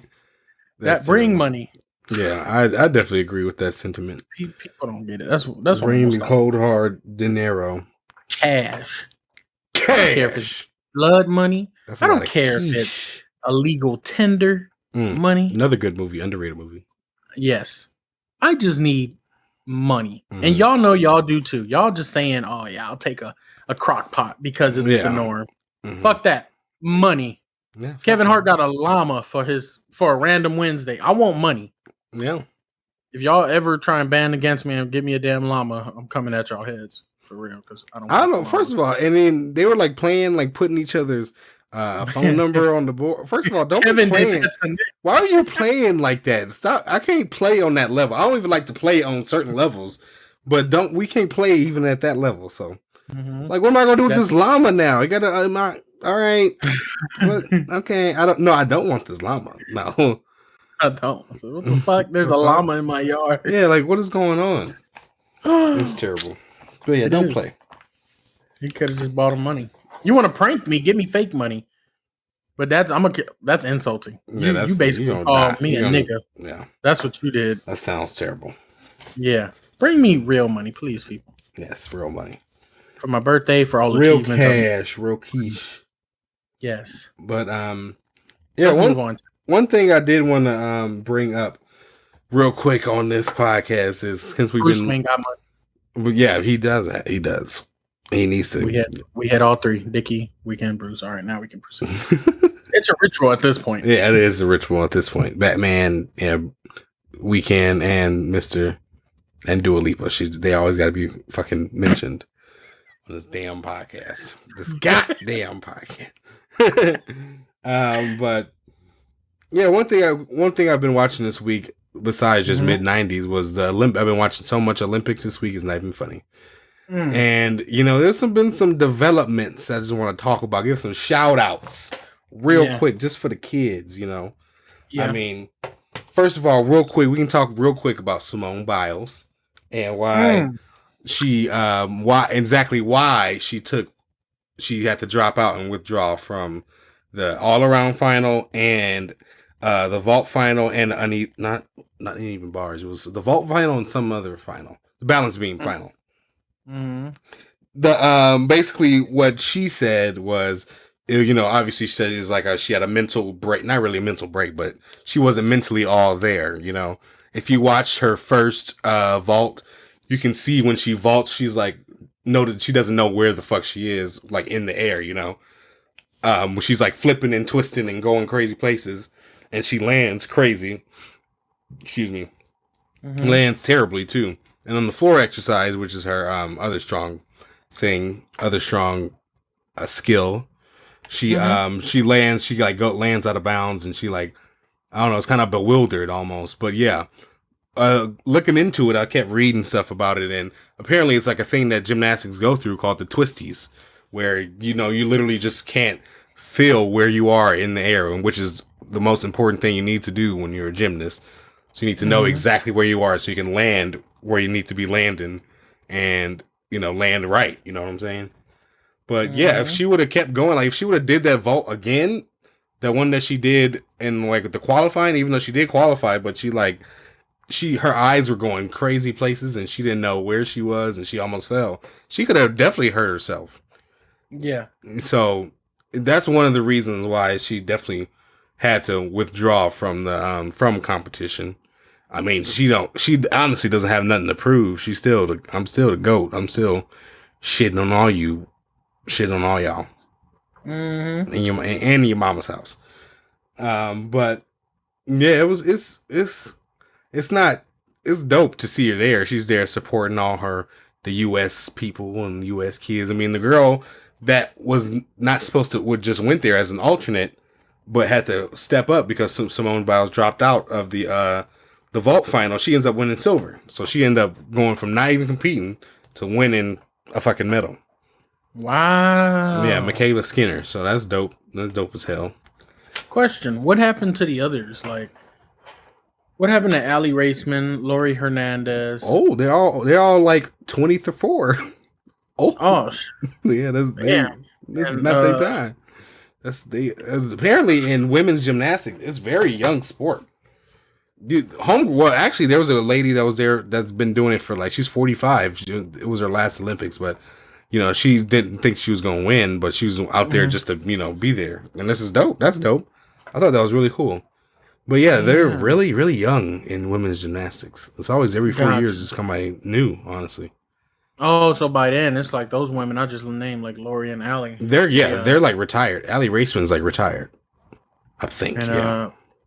That bring money. Yeah, I definitely agree with that sentiment. People don't get it. That's bring me cold hard dinero. Cash. I don't care if it's blood money. I don't care if it's illegal tender money. Another good movie, underrated movie. Yes. I just need money. And y'all know y'all do too. Y'all just saying, oh yeah, I'll take a crock pot because it's the norm. Fuck that. Money. Yeah, Kevin Hart got a llama for a random Wednesday. I want money. Yeah. If y'all ever try and ban against me and give me a damn llama, I'm coming at y'all heads for real. Because I don't know. First of all, and then they were like putting each other's phone number on the board. First of all, don't be playing. Why are you playing like that? Stop! I can't play on that level. I don't even like to play on certain levels, but we can't play even at that level. So, like, what am I gonna do with this llama now? I gotta. All right. Okay. I don't want this llama. No. I don't. So what the fuck? There's a llama in my yard. Yeah, like what is going on? It's terrible. But yeah, don't play. You could have just bought him money. You want to prank me? Give me fake money. But that's insulting. Yeah, you basically called me a nigga. Yeah. That's what you did. That sounds terrible. Yeah. Bring me real money, please, people. Yes, real money. For my birthday, for all the real achievements. Cash, real quiche. Yes. But yeah, one thing I did want to bring up real quick on this podcast is since we've Bruce Wayne got money. Yeah, he does that. He does. He needs to. We had all three. Dickie, Weekend, Bruce. All right, now we can proceed. It's a ritual at this point. Yeah, it is a ritual at this point. Batman, Weekend, and Mr. and Dua Lipa. They always got to be fucking mentioned on this damn podcast. This goddamn podcast. But yeah, one thing I've been watching this week besides just mid-90s was the I've been watching so much Olympics this week. It's not even funny. And there's been some developments I just want to talk about. Give some shout outs real quick just for the kids. Yeah. I mean, first of all, real quick, we can talk real quick about Simone Biles and why she why she had to drop out and withdraw from the all-around final and the vault final and not even bars. It was the vault final and some other final, the balance beam final. The basically what she said was, obviously she said is like she had a mental break, not really a mental break, but she wasn't mentally all there. If you watch her first vault, you can see when she vaults, she's like, noted she doesn't know where the fuck she is, like in the air, she's like flipping and twisting and going crazy places, and she lands crazy. Excuse me, lands terribly too. And on the floor exercise, which is her other strong skill, she lands out of bounds, and she I don't know, it's kind of bewildered almost, but yeah. Looking into it, I kept reading stuff about it, and apparently it's like a thing that gymnastics go through called the twisties, where you literally just can't feel where you are in the air, and which is the most important thing you need to do when you're a gymnast. So you need to know exactly where you are so you can land where you need to be landing, and land right. You know what I'm saying? But yeah, if she would have kept going, if she would have did that vault again, that one that she did in the qualifying, even though she did qualify, but her eyes were going crazy places and she didn't know where she was and she almost fell. She could have definitely hurt herself. Yeah. So that's one of the reasons why she definitely had to withdraw from the from competition. I mean, she honestly doesn't have nothing to prove. I'm still the GOAT. I'm still shitting on all y'all. And your mama's house. But yeah, it's dope to see her there. She's there supporting the U.S. people and U.S. kids. I mean, the girl that was not supposed to just went there as an alternate, but had to step up because Simone Biles dropped out of the vault final. She ends up winning silver. So she ended up going from not even competing to winning a fucking medal. Wow. Yeah, Michaela Skinner. So that's dope. That's dope as hell. Question: what happened to the others? What happened to Allie Raceman, Lori Hernandez? Oh, they're all like 24. Oh, yeah, that's This is And not their time. Apparently in women's gymnastics, it's very young sport. Dude, well, actually, there was a lady that was there that's been doing it for like she's 45. It was her last Olympics, but she didn't think she was gonna win, but she was out there just to be there. And this is dope. That's dope. I thought that was really cool. But yeah, they're really, really young in women's gymnastics. It's always every 4 years it's somebody new, honestly. Oh, so by then it's like those women I just named, like Lori and Allie. They're like retired. Allie Raceman's like retired, I think. And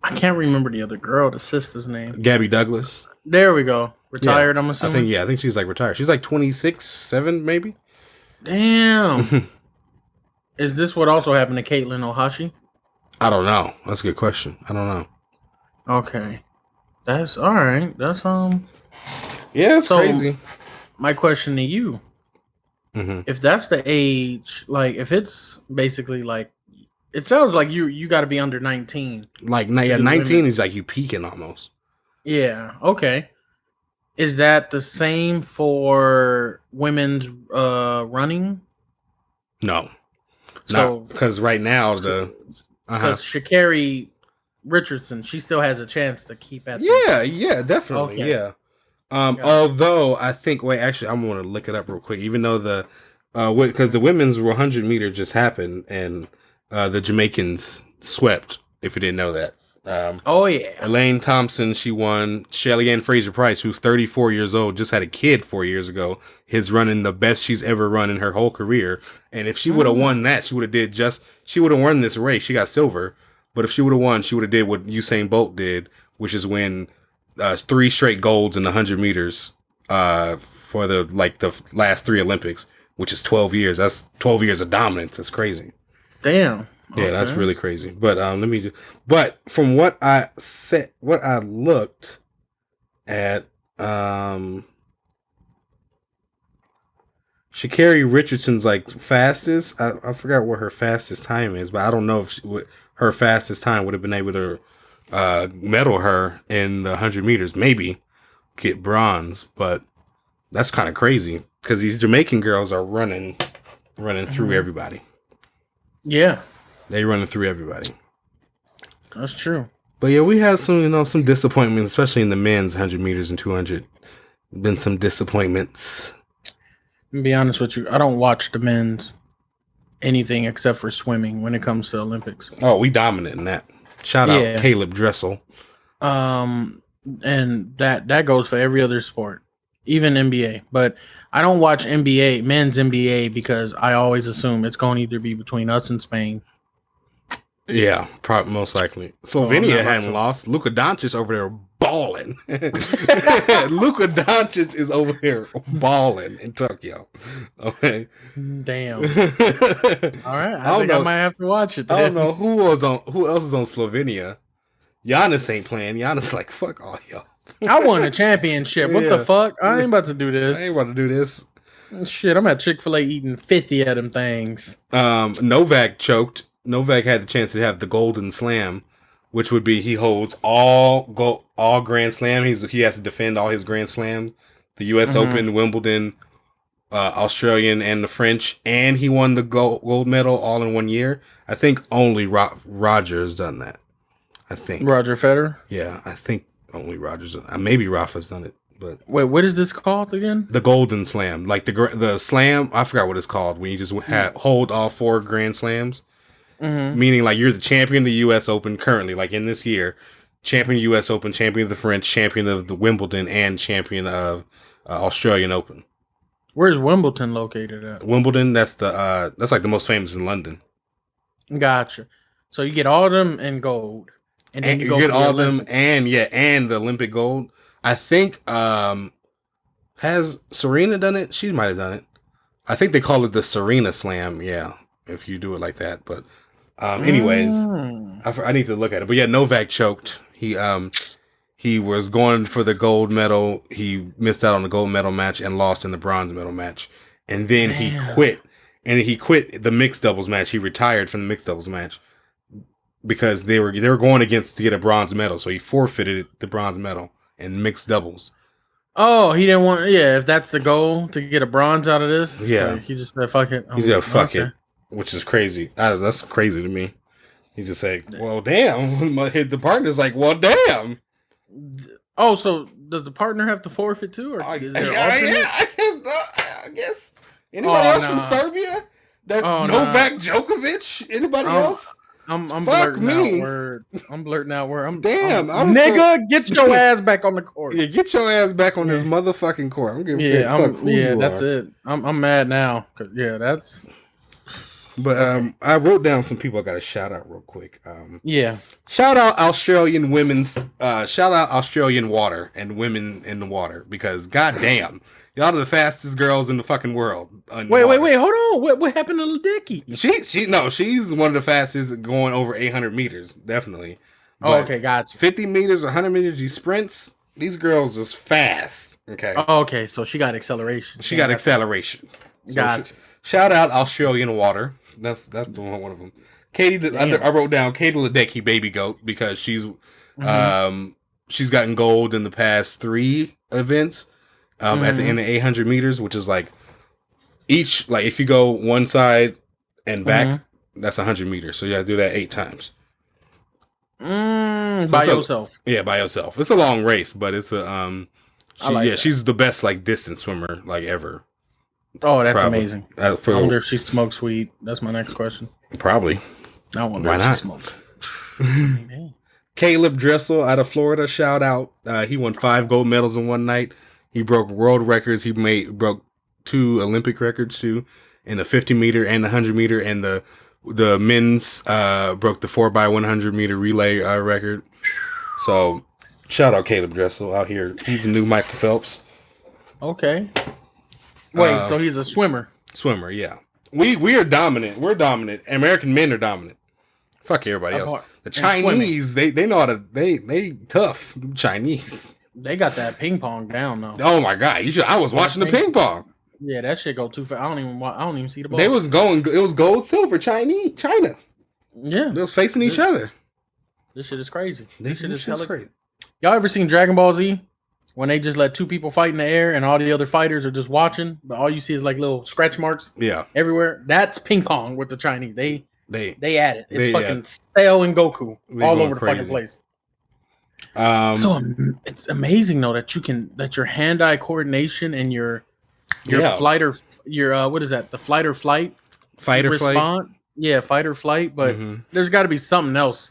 I can't remember the other girl, the sister's name. Gabby Douglas. There we go. Retired, I'm assuming. I think she's like retired. She's like 26, 7 maybe. Damn. Is this what also happened to Caitlin Ohashi? I don't know. That's a good question. I don't know. Okay. That's all right. That's Yeah, it's crazy. My question to you. If that's the age, like if it's basically like it sounds like you got to be under 19. Like 19 is like you peaking almost. Yeah. Okay. Is that the same for women's running? No. So because right now because Sha'Carri Richardson, she still has a chance to keep at. Yeah, definitely. Okay. Yeah. Although I think actually I'm going to look it up real quick. Even though because the women's 100 meter just happened and the Jamaicans swept. If you didn't know that. Elaine Thompson, she won. Shelly Ann Fraser-Price, who's 34 years old, just had a kid 4 years ago, is running the best she's ever run in her whole career. And if she would have won that, she would have won this race. She got silver. But if she would have won, she would have did what Usain Bolt did, which is win 3 straight golds in the 100 meters for the last 3 Olympics, which is 12 years. That's 12 years of dominance. That's crazy. Damn. Yeah, that's really crazy. But but from what I looked at, Sha'Carri Richardson's like fastest. I forgot what her fastest time is, but I don't know if her fastest time would have been able to medal her in the 100 meters. Maybe get bronze, but that's kind of crazy because these Jamaican girls are running through everybody. Yeah. They running through everybody. That's true. But yeah, we had some disappointments, especially in the men's 100 meters and 200. Been some disappointments. To be honest with you, I don't watch the men's anything except for swimming when it comes to Olympics. Oh, we dominant in that. Shout out Caleb Dressel. And that goes for every other sport, even NBA. But I don't watch men's NBA, because I always assume it's going to either be between us and Spain. Yeah, probably most likely. Slovenia hadn't lost. Luka Doncic over there balling. Luka Doncic is over here balling in Tokyo. Okay. Damn. All right. I think I might have to watch it. I don't know who else is on Slovenia. Giannis ain't playing. Giannis like, fuck all y'all. I won a championship. What the fuck? I ain't about to do this. Shit, I'm at Chick-fil-A eating 50 of them things. Novak choked. Novak had the chance to have the Golden Slam, which would be he holds all Grand Slam. He has to defend all his Grand Slams, the U.S. Open, Wimbledon, Australian, and the French, and he won the gold medal all in 1 year. I think only Roger has done that. I think Roger Federer. Yeah, I think only Roger's done. Maybe Rafa's done it. But wait, what is this called again? The Golden Slam, like the slam. I forgot what it's called when you just hold all 4 Grand Slams. Meaning, like, you're the champion of the U.S. Open currently, like in this year, champion of the U.S. Open, champion of the French, champion of the Wimbledon, and champion of Australian Open. Where's Wimbledon located at? Wimbledon, that's like the most famous in London. Gotcha. So you get all of them in gold, and then you get all of them, and the Olympic gold. I think has Serena done it? She might have done it. I think they call it the Serena Slam. Yeah, if you do it like that, but. Anyways, I need to look at it. But yeah, Novak choked. He was going for the gold medal. He missed out on the gold medal match and lost in the bronze medal match. And then he quit. And he quit the mixed doubles match. He retired from the mixed doubles match because they were going against to get a bronze medal. So he forfeited the bronze medal in mixed doubles. Oh, he didn't want. Yeah, if that's the goal to get a bronze out of this, yeah, like, he just said fuck it. He said fuck it. which is crazy. That's crazy to me. He's just like, well, damn. The partner's like, well, damn. Oh, so does the partner have to forfeit too, or is there alternate? I guess. Anybody else from Serbia? That's Novak Djokovic? Anybody else? I'm blurting out words. I'm blurting out words. Nigga, get your ass back on the court. Yeah, get your ass back on this motherfucking court. I'm giving a fuck who you that's are. it. I'm mad now. That's. But I wrote down some people I got to shout out real quick. Shout out Australian women's. Shout out Australian water and women in the water because goddamn, y'all are the fastest girls in the fucking world. Wait, hold on. What happened to Ledecky? She's one of the fastest going over 800 meters, definitely. But okay, gotcha. 50 meters, 100 meters, these sprints. These girls is fast. Okay. Okay, so she got acceleration. Acceleration. So gotcha. Shout out Australian water. That's the one of them. I wrote down Katie Ledecky, baby goat, because she's gotten gold in the past 3 events at the end of 800 meters, which is like each, like if you go one side and back, that's 100 meters. So you got to do that 8 times. By yourself. By yourself. It's a long race, but it's a she's the best like distance swimmer like ever. Oh, that's amazing. I wonder if she smokes weed. That's my next question. Probably. I wonder if she smokes. Caleb Dressel out of Florida, shout out. He won 5 gold medals in one night. He broke world records. He broke 2 Olympic records too, in the 50 meter and the 100 meter, and the men's broke the 4x100 meter relay record. So shout out Caleb Dressel out here. He's the new Michael Phelps. Okay. Wait, so he's a swimmer? Swimmer, yeah. We are dominant. We're dominant. American men are dominant. Fuck everybody else. The Chinese, they know how to. They tough. Chinese. They got that ping pong down though. Oh my god! I was watching the ping pong. Yeah, that shit go too fast. I don't even see the ball. They was going. It was gold, silver, China. Yeah, they was facing each other. This shit is crazy. This shit is crazy. Y'all ever seen Dragon Ball Z? When they just let 2 people fight in the air and all the other fighters are just watching, but all you see is like little scratch marks everywhere. That's ping pong with the Chinese. They at it. It's fucking Cell and Goku all over the fucking place. So it's amazing though that your hand-eye coordination and your flight or your what is that? The flight or flight? Fight or flight? Yeah, fight or flight. But there's got to be something else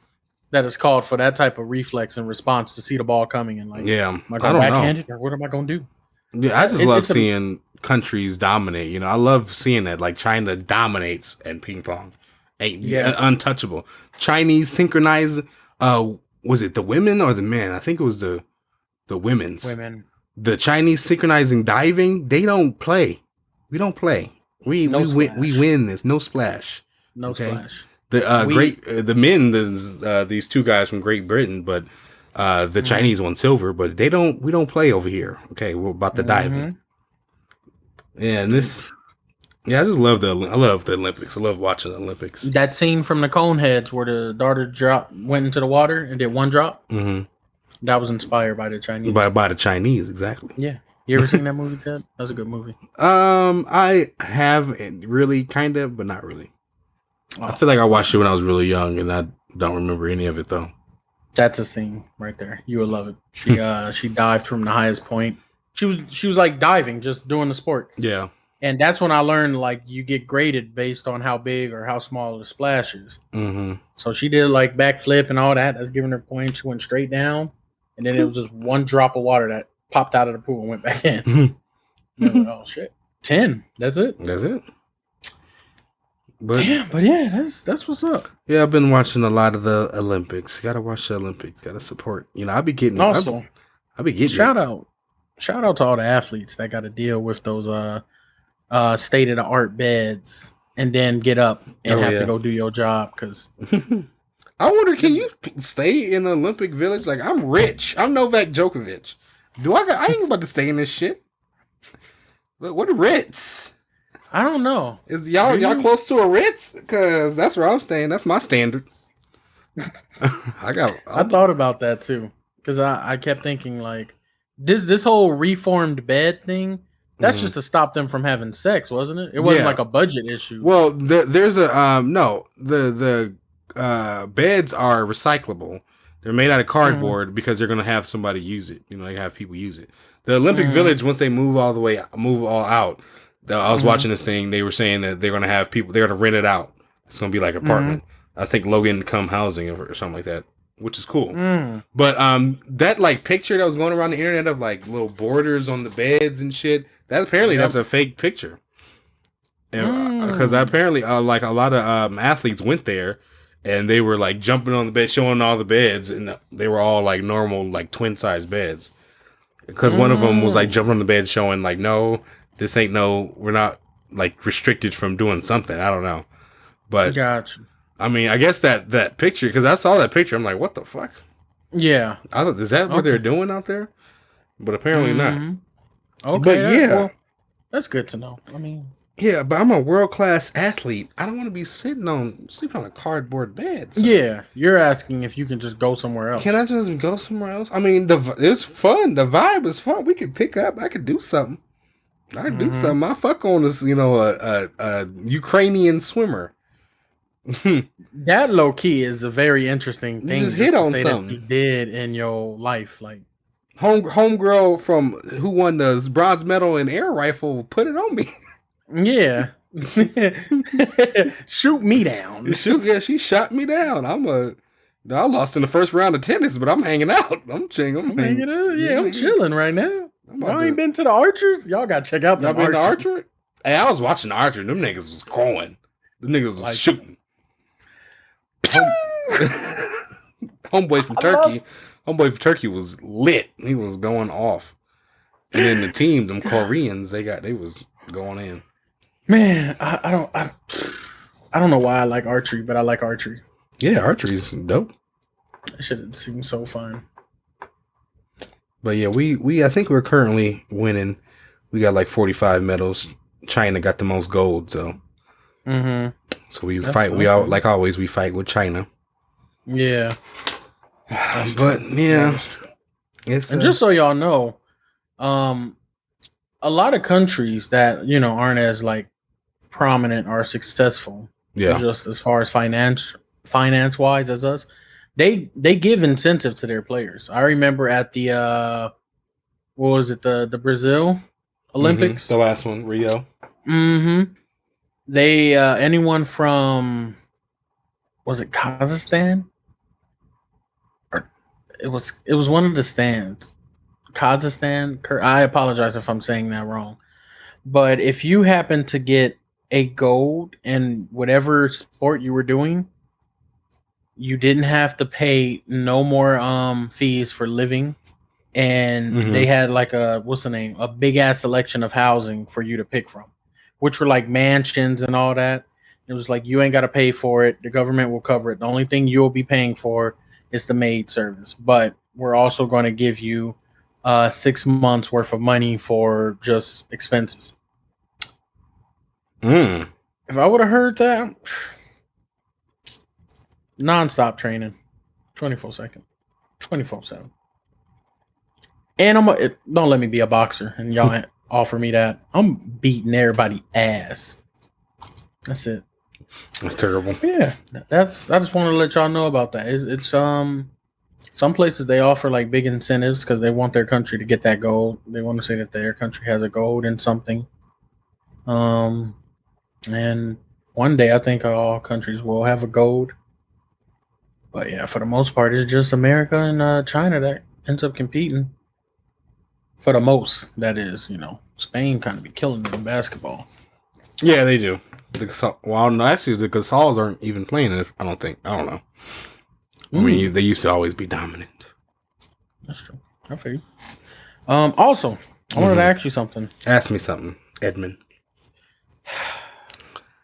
that is called for that type of reflex and response to see the ball coming and like, am I going backhanded or what am I going to do? Yeah, I just love seeing countries dominate. You know, I love seeing that. Like China dominates in ping pong, untouchable. Chinese synchronize. Was it the women or the men? I think it was the women's. Women. The Chinese synchronizing diving. They don't play. We don't play. We win this. No splash. No splash. The men, these 2 guys from Great Britain, but the Chinese won silver, but we don't play over here. Okay, we're about the diving. Yeah, and I just love the Olympics. I love watching the Olympics. That scene from the Coneheads where the daughter went into the water and did 1 drop. That was inspired by the Chinese. By the Chinese, exactly. Yeah. You ever seen that movie, Ted? That's a good movie. I have really, kind of, but not really. I feel like I watched it when I was really young, and I don't remember any of it though. That's a scene right there. You would love it. She dived from the highest point. She was like diving, just doing the sport. Yeah. And that's when I learned like you get graded based on how big or how small the splash is. So she did like backflip and all that. That's giving her points. She went straight down, and then it was just 1 drop of water that popped out of the pool and went back in. Oh shit! 10. That's it. But yeah, that's what's up. Yeah, I've been watching a lot of the Olympics. Gotta watch the Olympics. Gotta support. You know, I'll be getting also. I'll be getting shout out to all the athletes that got to deal with those state of the art beds and then get up and have to go do your job because. I wonder, can you stay in the Olympic Village? Like, I'm rich. I'm Novak Djokovic. I ain't about to stay in this shit. What are Ritz? I don't know. Is y'all close to a Ritz? Because that's where I'm staying. That's my standard. I thought about that too. Because I kept thinking like this whole reformed bed thing That's just to stop them from having sex, wasn't it? It wasn't like a budget issue. Well, there's a no. The beds are recyclable. They're made out of cardboard because they're gonna have somebody use it. You know, they have people use it. The Olympic Village, once they move all out. I was watching this thing. They were saying that they're gonna have people. They're gonna rent it out. It's gonna be like an apartment. I think low-income housing or something like that, which is cool. But that like picture that was going around the internet of like little borders on the beds and shit. That apparently that's a fake picture. Because apparently like a lot of athletes went there and they were like jumping on the bed, showing all the beds, and they were all like normal like twin size beds. Because one of them was like jumping on the bed, showing like, no, this ain't we're not like restricted from doing something. I don't know. But gotcha. I mean, I guess that picture, because I saw that picture, I'm like, what the fuck? Yeah. I thought, is that what they're doing out there? But apparently not. Okay. But yeah. Well, that's good to know. I mean. Yeah, but I'm a world-class athlete. I don't want to be sleeping on a cardboard bed. So. Yeah. You're asking if you can just go somewhere else. Can I just go somewhere else? I mean, it's fun. The vibe is fun. We could pick up. I could do something. I could do something. I fuck on this, a Ukrainian swimmer. That low key is a very interesting thing. You just hit on something you did in your life, like homegirl from who won the bronze medal in air rifle put it on me. Yeah, shoot me down. She shot me down. I lost in the first round of tennis, but I'm hanging out. I'm hanging out. Yeah, I'm chilling right now. Y'all ain't been to the Archers? Y'all gotta check out the Archer. Hey, I was watching the Archer. Them niggas was going. The niggas was shooting. Homeboy from Turkey was lit. He was going off. And then the team, them Koreans, they was going in. Man, I don't know why I like archery, but I like archery. Yeah, archery's dope. That shit seems so fun. But yeah, I think we're currently winning. We got like 45 medals. China got the most gold, so. So we fight. We all, like always, we fight with China. Yeah. But yeah, and just so y'all know, a lot of countries that aren't as like prominent or successful, just as far as finance wise as us, they give incentive to their players. I remember at the what was it, the Brazil Olympics, the last one, Rio. They anyone from, was it Kazakhstan? Or it was one of the stands. Kazakhstan. I apologize if I'm saying that wrong. But if you happen to get a gold in whatever sport you were doing, you didn't have to pay no more fees for living. And they had like a big ass selection of housing for you to pick from, which were like mansions and all that. It was like, you ain't got to pay for it. The government will cover it. The only thing you'll be paying for is the maid service. But we're also going to give you 6 months worth of money for just expenses. If I would have heard that, nonstop training, 24/7, 24/7. And don't let me be a boxer and y'all offer me that. I'm beating everybody ass. That's it. That's terrible. Yeah, I just want to let y'all know about that. It's some places they offer like big incentives because they want their country to get that gold. They want to say that their country has a gold in something. And one day I think all countries will have a gold. But yeah, for the most part, it's just America and China that ends up competing. For the most, that is, Spain kind of be killing them in basketball. Yeah, they do. Actually, the Gasals aren't even playing it. I don't know. I mean, they used to always be dominant. That's true. I feel you. Also, I wanted to ask you something. Ask me something, Edmund.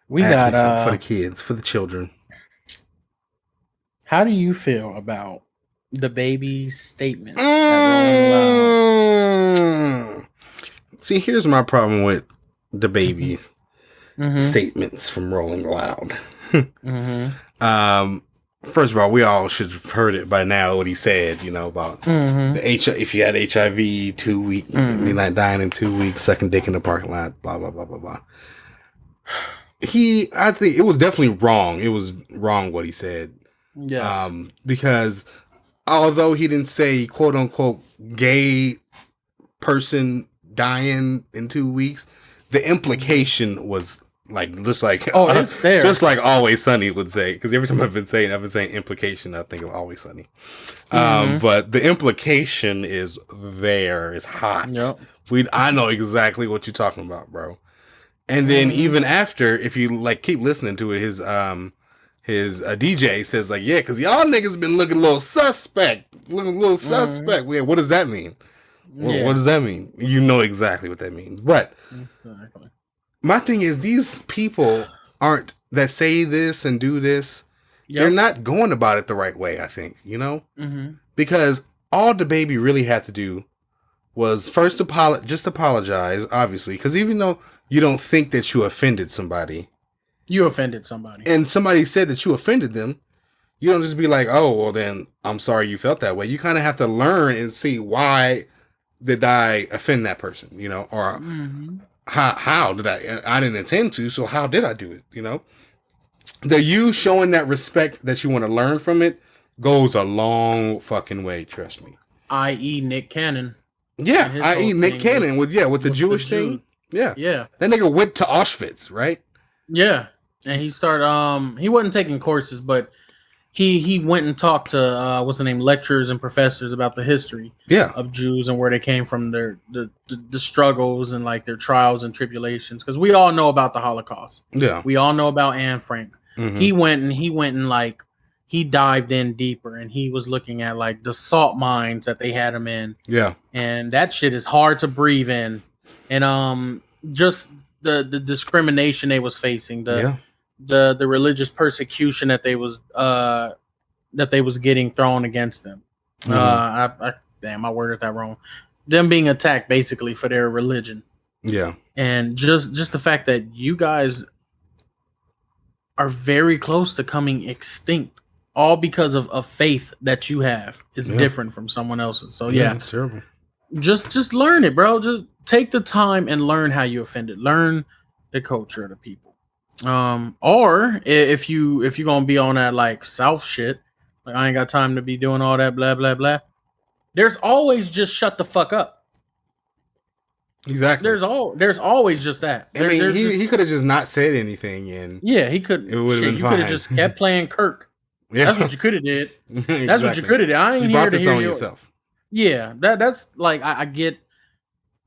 We got me something for the kids, for the children. How do you feel about DaBaby's statements? See, here's my problem with DaBaby statements from Rolling Loud. first of all, we all should have heard it by now. What he said, about the if you had HIV 2 weeks, you're not dying in 2 weeks, sucking dick in the parking lot, blah blah blah blah blah. I think it was definitely wrong. It was wrong what he said. Yes. Because although he didn't say quote unquote gay person dying in 2 weeks, the implication was it's there, just like Always Sunny would say. Because every time I've been saying implication, I think of Always Sunny. But the implication is there. It's hot. Yep. I know exactly what you're talking about, bro. And then even after, if you keep listening to it, his DJ says because y'all niggas been looking a little suspect. Suspect. Yeah, what does that mean? What does that mean? You know exactly what that means. But my thing is, these people that say this and do this, they're not going about it the right way, I think, because all DaBaby really had to do was first apologize, obviously, because even though you don't think that you offended somebody. You offended somebody. And somebody said that you offended them. You don't just be like, oh, well, then I'm sorry you felt that way. You kind of have to learn and see why did I offend that person, or how did I didn't intend to, so how did I do it, you showing that respect that you want to learn from it goes a long fucking way, trust me. I.e. Nick Cannon. Yeah, i.e. Nick Cannon with the Jewish thing. Yeah. That nigga went to Auschwitz, right? Yeah. And he started he wasn't taking courses, but he went and talked to lecturers and professors about the history of Jews and where they came from, the struggles and their trials and tribulations, because we all know about the Holocaust. Yeah. We all know about Anne Frank. Mm-hmm. He went and he dived in deeper, and he was looking at the salt mines that they had him in. Yeah. And that shit is hard to breathe in. And just the discrimination they was facing, the religious persecution that they was getting thrown against them. I worded that wrong. Them being attacked basically for their religion. Yeah. And just the fact that you guys are very close to coming extinct, all because of a faith that you have is different from someone else's. So it's terrible. Just learn it, bro. Just take the time and learn how you offended. Learn the culture of the people. Or if you're gonna be on that South shit, I ain't got time to be doing all that blah blah blah. There's always just shut the fuck up. Exactly. There's always just that. He could have just not said anything, and he could. It would have been fine. You could have just kept playing Kirk. Yeah. That's what you could have did. Exactly. That's what you could have did. I ain't here to hear yourself. Yeah, that's I get.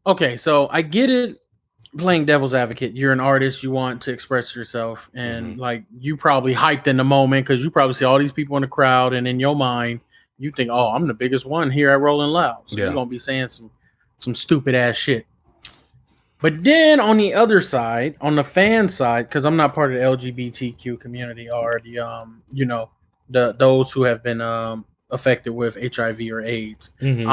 Okay, so I get it. Playing devil's advocate, you're an artist. You want to express yourself, and you probably hyped in the moment because you probably see all these people in the crowd, and in your mind, you think, "Oh, I'm the biggest one here at Rolling Loud." So you're gonna be saying some stupid ass shit. But then on the other side, on the fan side, because I'm not part of the LGBTQ community or the those who have been affected with HIV or AIDS. Mm-hmm.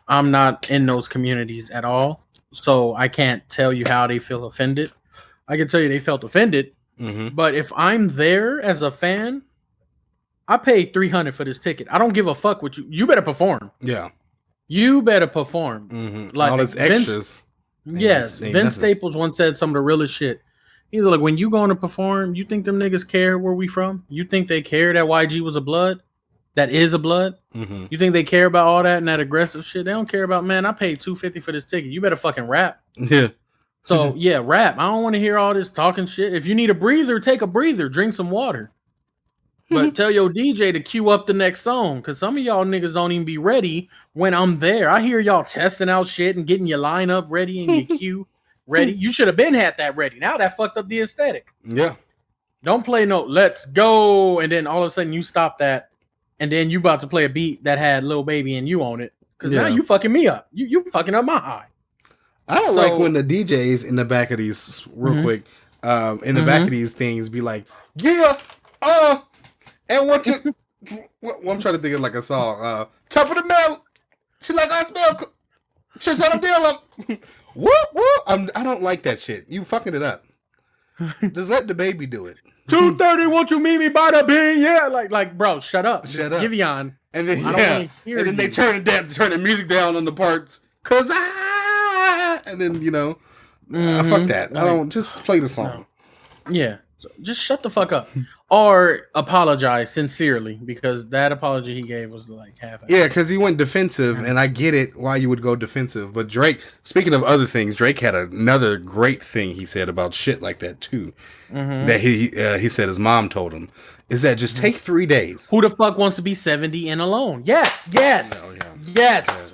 I'm not in those communities at all, so I can't tell you how they feel offended. I can tell you they felt offended, but if I'm there as a fan, I paid $300 for this ticket. I don't give a fuck what you better perform. Yeah, you better perform. Mm-hmm. All this extras. Yes, Vince Staples once said some of the realest shit. He's like, when you going to perform, you think them niggas care where we from? You think they care that YG was a blood? That is a blood? Mm-hmm. You think they care about all that and that aggressive shit? They don't care about, man, I paid $250 for this ticket. You better fucking rap. Yeah. So, rap. I don't want to hear all this talking shit. If you need a breather, take a breather. Drink some water. But tell your DJ to cue up the next song, because some of y'all niggas don't even be ready when I'm there. I hear y'all testing out shit and getting your lineup ready and your cue ready. You should have been had that ready. Now that fucked up the aesthetic. Yeah. Don't play no let's go, and then all of a sudden you stop that, and then you about to play a beat that had Lil Baby and you on it, because now you fucking me up. You fucking up my high. I don't like when the DJs in the back of these real quick, in the back of these things be like, and what you? I'm trying to think of a song. Top of the mail. She like I smell. She said I'm dealing. Whoop whoop. I don't like that shit. You fucking it up. Just let DaBaby do it. 2:30, won't you meet me by the bean? Yeah, like, bro, shut up. Shut up. Giveon. And then they turn the music down on the parts. And then, fuck that. I don't just play the song. No. Yeah. So just shut the fuck up. Or apologize sincerely, because that apology he gave was like half. Yeah, because he went defensive, and I get it why you would go defensive. But Drake, speaking of other things, Drake had another great thing he said about shit like that too. That he said his mom told him is that just take 3 days. Who the fuck wants to be 70 and alone? Yes.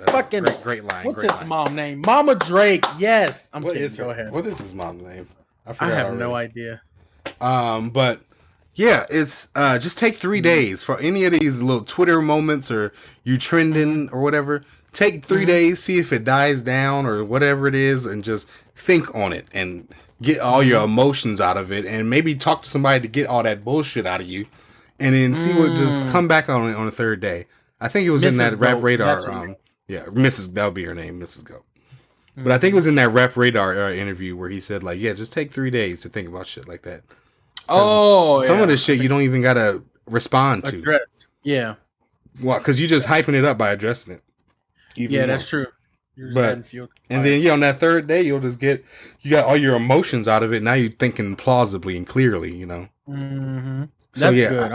Fucking great line. What's his mom name? Mama Drake. Yes. I'm kidding. Go ahead. What is his mom's name? I have no idea. But yeah, it's just take 3 days for any of these little Twitter moments or you trending or whatever. Take 3 days, see if it dies down or whatever it is, and just think on it and get all your emotions out of it, and maybe talk to somebody to get all that bullshit out of you, and then see what just come back on it on the third day. I think it was in that Rap Radar. Mrs. That'll be her name, Mrs. Goat. But I think it was in that Rap Radar interview where he said like, yeah, just take 3 days to think about shit like that. Some of the shit you don't even gotta respond to. Address. Yeah. Well, because you just hyping it up by addressing it. That's true. And then on that third day, you got all your emotions out of it. Now you're thinking plausibly and clearly, Mm-hmm. So that's good.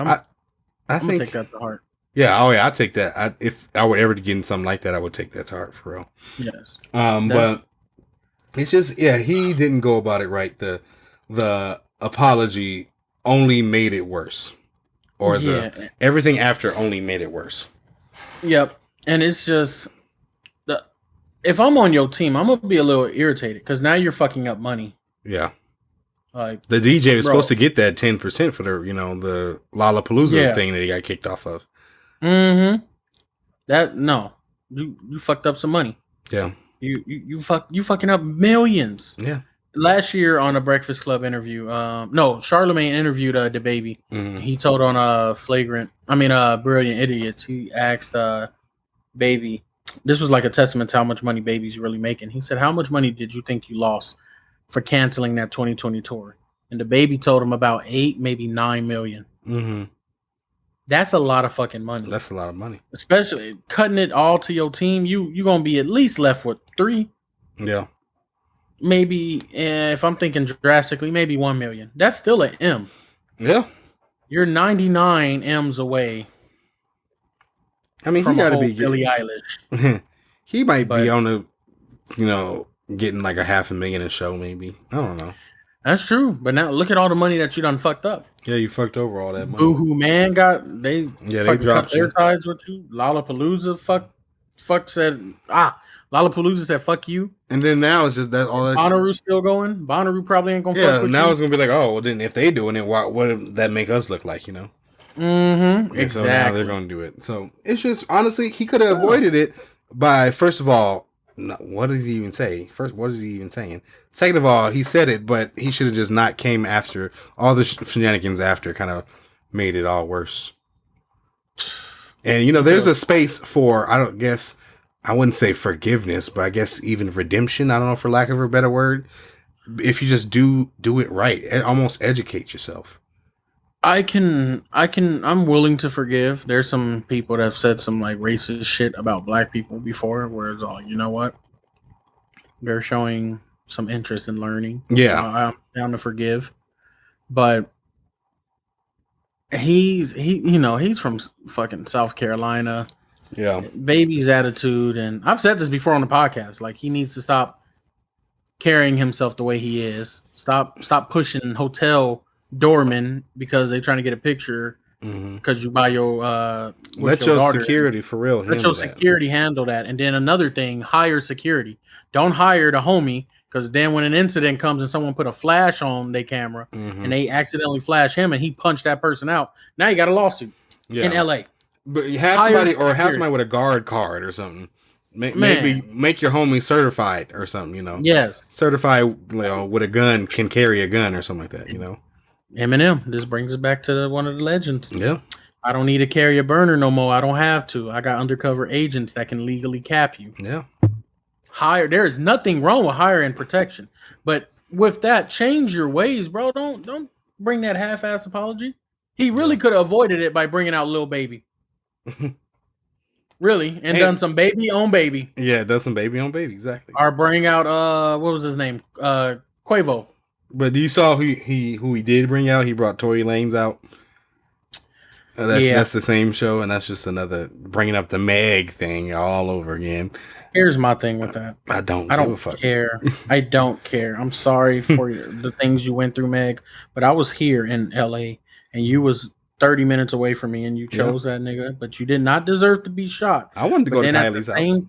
I think take that to heart. Yeah, I take that. If I were ever to get in something like that, I would take that to heart for real. Yes. But it's just he didn't go about it right. The apology only made it worse, or everything after only made it worse. Yep, and it's just if I'm on your team, I'm gonna be a little irritated because now you're fucking up money. Yeah. Like the DJ was supposed to get that 10% for the Lollapalooza thing that he got kicked off of. Mm-hmm. You fucked up some money. Yeah. You fucking up millions. Yeah. Last year on a Breakfast Club interview, Charlemagne interviewed DaBaby. Mm-hmm. He told on Brilliant Idiots. He asked Baby. This was like a testament to how much money Baby's really making. He said, "How much money did you think you lost for canceling that 2020 tour?" And DaBaby told him about 8, maybe 9 million. Mm-hmm. That's a lot of fucking money. That's a lot of money. Especially cutting it all to your team. You gonna be at least left with 3. Yeah. Maybe if I'm thinking drastically, maybe 1 million. That's still an M. Yeah. You're 99 M's away. I mean, he got to be Billie Eilish. He might be on getting like $500,000 a show, maybe. I don't know. That's true. But now look at all the money that you done fucked up. Yeah, you fucked over all that money. Boohoo Man they dropped their ties with you. Lollapalooza said Lollapalooza said fuck you. And then now it's just that all that Bonnaroo still going. Bonnaroo probably ain't gonna fuck with you. Now it's gonna be like, oh well, then if they doing it, what would that make us look like, Mm-hmm. Exactly. So now they're gonna do it. So it's just honestly he could have avoided it by first of all, what does he even say? First, what is he even saying? Second of all, he said it, but he should have just not came after all the shenanigans after kind of made it all worse. And there's a space for I wouldn't say forgiveness, but I guess even redemption. I don't know, for lack of a better word. If you just do it right, almost educate yourself. I'm willing to forgive. There's some people that have said some like racist shit about black people before, where it's all, you know what? They're showing some interest in learning. Yeah. I'm down to forgive. But he's from fucking South Carolina. Yeah. Baby's attitude, and I've said this before on the podcast, like he needs to stop carrying himself the way he is. Stop pushing hotel doorman because they're trying to get a picture because you buy your let your daughter. Security for real let your security handle that. And then another thing, hire security. Don't hire the homie, because then when an incident comes and someone put a flash on their camera and they accidentally flash him and he punched that person out, now you got a lawsuit in LA. But you have somebody with a guard card or something. Maybe make your homie certified or something, Yes. Certified with a gun, can carry a gun or something like that, Eminem. This brings us back to one of the legends. Yeah. I don't need to carry a burner no more. I don't have to. I got undercover agents that can legally cap you. Yeah. There is nothing wrong with hiring protection. But with that, change your ways, bro. Don't bring that half-ass apology. He really could have avoided it by bringing out Lil Baby. Really, and done some baby on baby. Yeah, done some baby on baby, exactly. Or bring out what was his name? Quavo. But you saw who he did bring out? He brought Tory Lanez out. That's the same show, and that's just another bringing up the Meg thing all over again. Here's my thing with that. I don't care. I don't care. I'm sorry for the things you went through, Meg, but I was here in LA, and you was 30 minutes away from me, and you chose that nigga, but you did not deserve to be shot. I wanted to go to Kylie's house.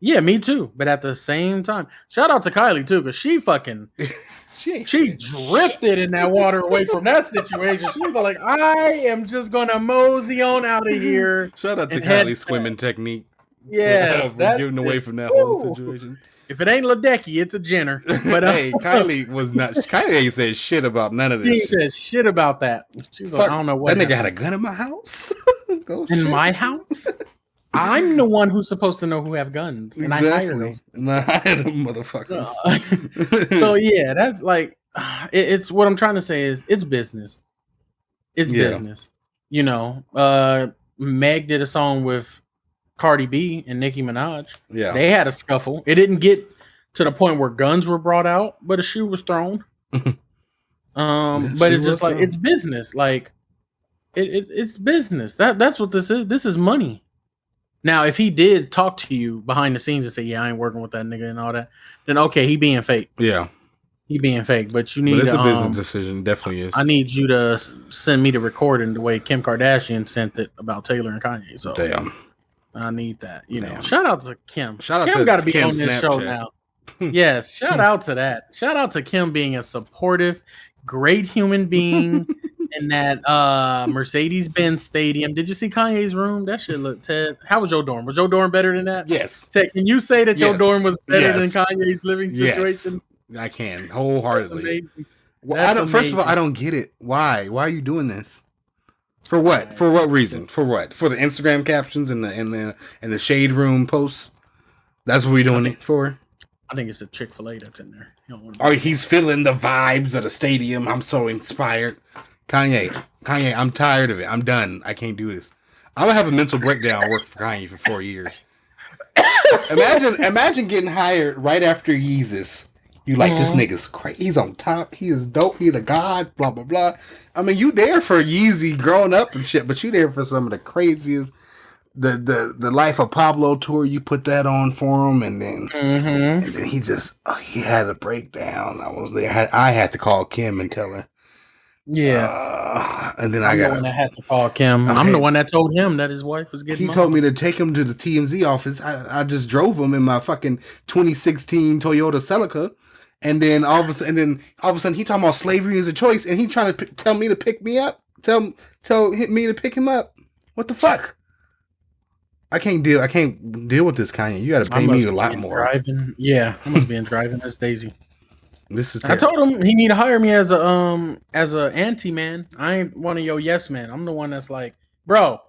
Yeah, me too. But at the same time, shout out to Kylie too, because she fucking she drifted in that water away from that situation. She was like, I am just gonna mosey on out of here. Shout out to Kylie's swimming technique. Yes, that's getting away from that whole situation. If it ain't Ledecky, it's a Jenner. But hey, Kylie was not. Kylie ain't said shit about none of this. She said shit about that. She was like, I don't know what. That nigga had a gun in my house. My house? I'm the one who's supposed to know who have guns, and I hire those. And I hire them motherfuckers. So yeah, that's like, it's what I'm trying to say is it's business. It's business. You know, Meg did a song with Cardi B and Nicki Minaj. Yeah, they had a scuffle. It didn't get to the point where guns were brought out, but a shoe was thrown. But it's just like it's business. Like it's business. That's what this is. This is money. Now, if he did talk to you behind the scenes and say, "Yeah, I ain't working with that nigga" and all that, then okay, he being fake. Yeah, he being fake. But you need. But it's a business decision. Definitely is. I need you to send me the recording the way Kim Kardashian sent it about Taylor and Kanye. So damn. I need that. You know, shout out to Kim. Kim got to be on this show now. Yes, shout out to that. Shout out to Kim being a supportive, great human being in that Mercedes-Benz stadium. Did you see Kanye's room? That shit looked Ted. How was your dorm? Was your dorm better than that? Yes. Ted, can you say that your dorm was better than Kanye's living situation? Yes, I can wholeheartedly. First of all, I don't get it. Why? Why are you doing this? For what? For what reason? For what? For the Instagram captions and the shade room posts? That's what we're doing it for? I think it's the Chick-fil-A that's in there. He's feeling the vibes of the stadium. I'm so inspired. Kanye, I'm tired of it. I'm done. I can't do this. I'm gonna have a mental breakdown working for Kanye for 4 years. Imagine getting hired right after Yeezus. You like this nigga's crazy. He's on top. He is dope. He the god. Blah blah blah. I mean, you there for Yeezy growing up and shit, but you there for some of the craziest. The Life of Pablo tour. You put that on for him, and then he just he had a breakdown. I was there. I had to call Kim and tell her. Yeah, and then I'm the one that had to call Kim. I'm the one that told him that his wife was getting. He told me to take him to the TMZ office. I just drove him in my fucking 2016 Toyota Celica. And then all of a sudden, he talking about slavery is a choice, and he trying to tell me to pick me up, tell me to pick him up. What the fuck? I can't deal with this, Kanye. You got to pay me a lot more. Driving, yeah, I must be in driving as Daisy. This is. I told him he need to hire me as a anti man. I ain't one of your yes man. I'm the one that's like, bro.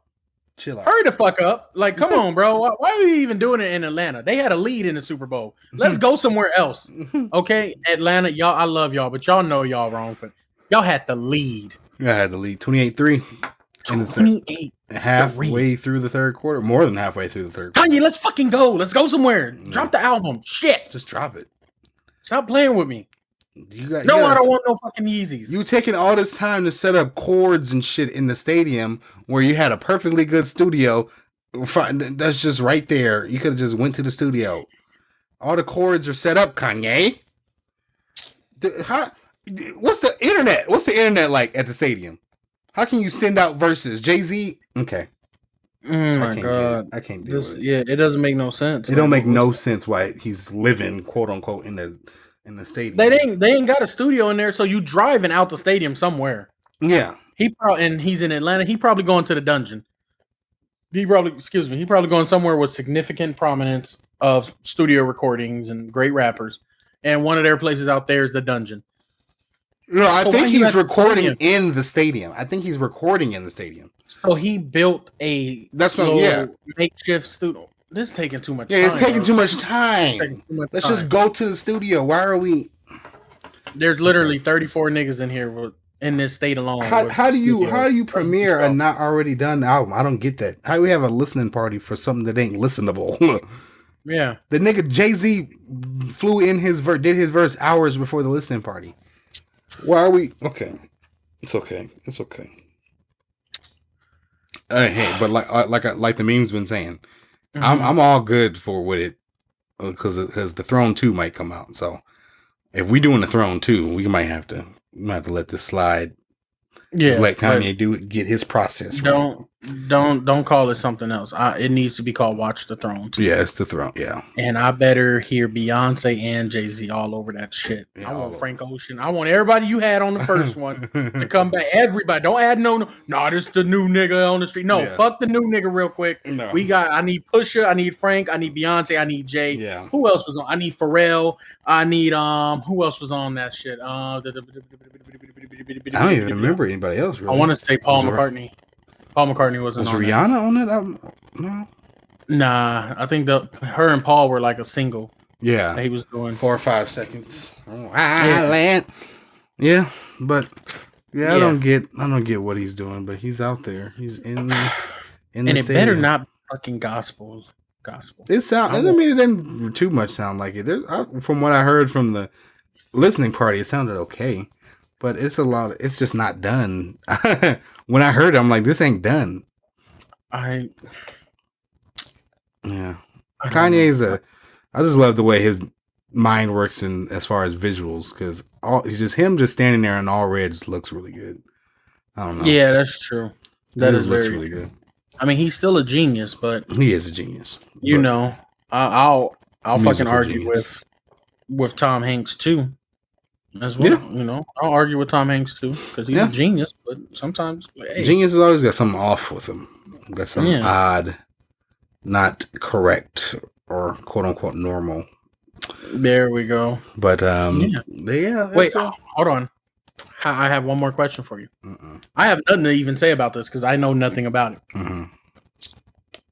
Chill out. Hurry the fuck up. Like, come on, bro. Why are we even doing it in Atlanta? They had a lead in the Super Bowl. Let's go somewhere else. Okay? Atlanta, y'all, I love y'all, but y'all know y'all wrong. Y'all had the lead. Yeah, I had the lead. 28-3. 28. Halfway through the third quarter. More than halfway through the third quarter. Kanye, let's fucking go. Let's go somewhere. Drop the album. Shit. Just drop it. Stop playing with me. I don't want no fucking Yeezys. You taking all this time to set up cords and shit in the stadium where you had a perfectly good studio. That's just right there. You could have just went to the studio. All the cords are set up, Kanye. What's the internet? What's the internet like at the stadium? How can you send out verses? Jay-Z? Okay. Oh my God. I can't do it. Yeah, it doesn't make no sense. It don't make no sense why he's living, quote unquote, in the stadium. They ain't got a studio in there, so you driving out the stadium somewhere. Yeah. And he's in Atlanta. He probably going to the dungeon. He probably going somewhere with significant prominence of studio recordings and great rappers. And one of their places out there is the dungeon. No, I think he's recording in the stadium. So he built a makeshift studio. This is taking too much time. Yeah, it's taking too much time. Let's just go to the studio. Why are we? There's literally 34 niggas in here with in this state alone. How do you premiere a not already done album? I don't get that. How do we have a listening party for something that ain't listenable? Yeah, the nigga Jay-Z flew in did his verse hours before the listening party. Why are we okay? It's okay. Hey, but like the meme's been saying, I'm all good for what it because the Throne 2 might come out. So if we doing the Throne 2, we might have to let this slide. Yeah, just let Kanye get his process. Don't call it something else. It needs to be called Watch the Throne too. Yeah, it's the Throne. Yeah, and I better hear Beyonce and Jay-Z all over that shit. Yeah, I want Frank Ocean. I want everybody you had on the first one to come back. Everybody, don't add no. This the new nigga on the street. No, fuck the new nigga real quick. No. I need Pusha. I need Frank. I need Beyonce. I need Jay. Yeah. Who else was on? I need Pharrell. I need who else was on that shit? I don't even remember anybody else. Really. I want to say Paul McCartney. Paul McCartney wasn't on. Was Rihanna on it? No. Nah, I think her and Paul were like a single. Yeah, that he was doing 4 or 5 seconds. Yeah, but I don't get what he's doing, but he's out there. He's in and it stadium. Better not fucking gospel. It sound. I mean, it didn't too much sound like it. From what I heard from the listening party, it sounded okay. But it's a lot. It's just not done. When I heard it, I'm like, this ain't done. Kanye's I just love the way his mind works in as far as visuals because he's just standing there in all red just looks really good. I don't know. Yeah, that's true. That looks really good. I mean, he's still a genius, but he is a genius. I'll fucking argue with Tom Hanks too. As well, I'll argue with Tom Hanks too because he's a genius. But sometimes, genius has always got something off with him. Got something odd, not correct, or quote unquote normal. There we go. But wait, hold on. I have one more question for you. I have nothing to even say about this because I know nothing about it. Mm-hmm.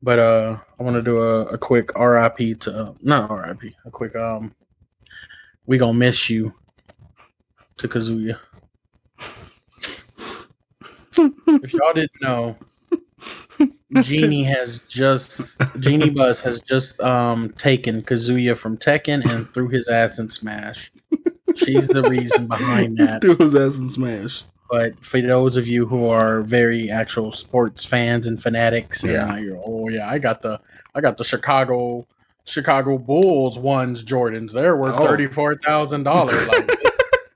But I want to do a quick RIP to not RIP, a quick we gonna miss you. To Kazuya. If y'all didn't know, Genie Bus has just taken Kazuya from Tekken and threw his ass in Smash. She's the reason behind that. Threw his ass in Smash. But for those of you who are very actual sports fans and fanatics, and I got the Chicago Bulls ones Jordans. They're worth $34,000. Like,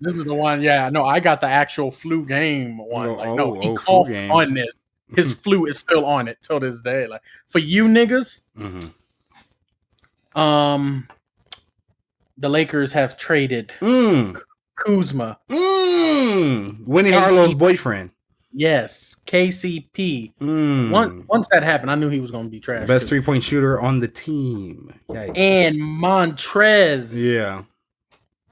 this is the one. Yeah, no, I got the actual flu game one. He coughed on this. His flu is still on it till this day. Like for you niggas, the Lakers have traded Kuzma, Winnie Harlow's boyfriend. Yes, KCP. Once that happened, I knew he was going to be trash. Best 3-point shooter on the team. Yikes. And Montrez. Yeah.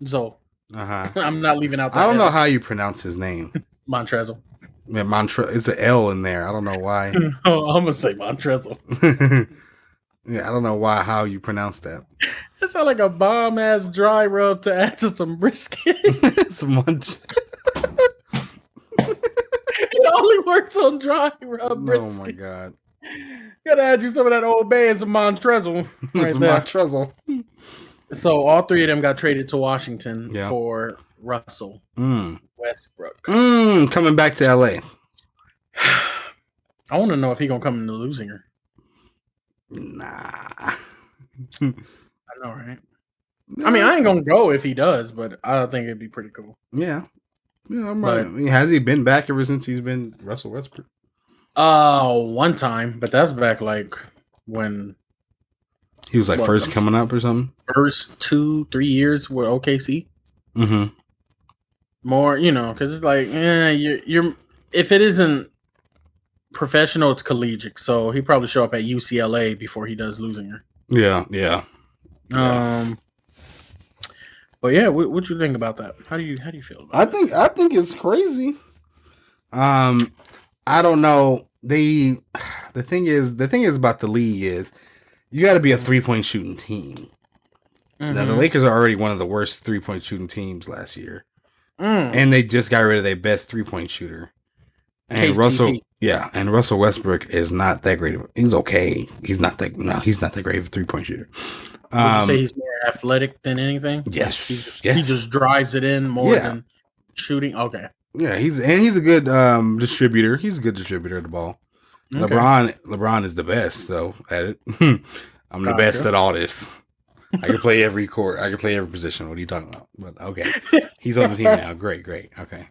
So. I'm not leaving out. I don't know how you pronounce his name. Montrezl. Yeah, it's an L in there. I don't know why. I'm gonna say Montrezl. Yeah, I don't know how you pronounce that. That sounds like a bomb ass dry rub to add to some brisket. It only works on dry rub brisket. Oh my god! Gotta add you some of that Old Bay and some Montrezl. Montrezl. So all three of them got traded to Washington for Russell Westbrook. Coming back to LA. I want to know if he's gonna come in the losing her. Nah. I know, right? No. I mean, I ain't gonna go if he does, but I think it'd be pretty cool. Yeah. I mean, has he been back ever since he's been Russell Westbrook? One time, but that's back like when he was like first coming up or something. First 2-3 years with OKC. Mm-hmm. More, because it's like, you're if it isn't professional, it's collegiate. So he probably show up at UCLA before he does losing her. Yeah. But yeah, what you think about that? How do you feel about it? I think it's crazy. I don't know. The thing is about the league is you got to be a 3-point shooting team. Mm-hmm. Now the Lakers are already one of the worst 3-point shooting teams last year. And they just got rid of their best 3-point shooter. And KTP. Russell Westbrook is not that great. He's okay. He's not that great of a 3-point shooter. Would you say he's more athletic than anything? Yes. He just drives it in more than shooting. Okay. Yeah, he's a good distributor. He's a good distributor of the ball. Okay. LeBron is the best though at it. I'm the best at all this. I can play every court. I can play every position. What are you talking about? But okay, he's on the team now. Great. Okay.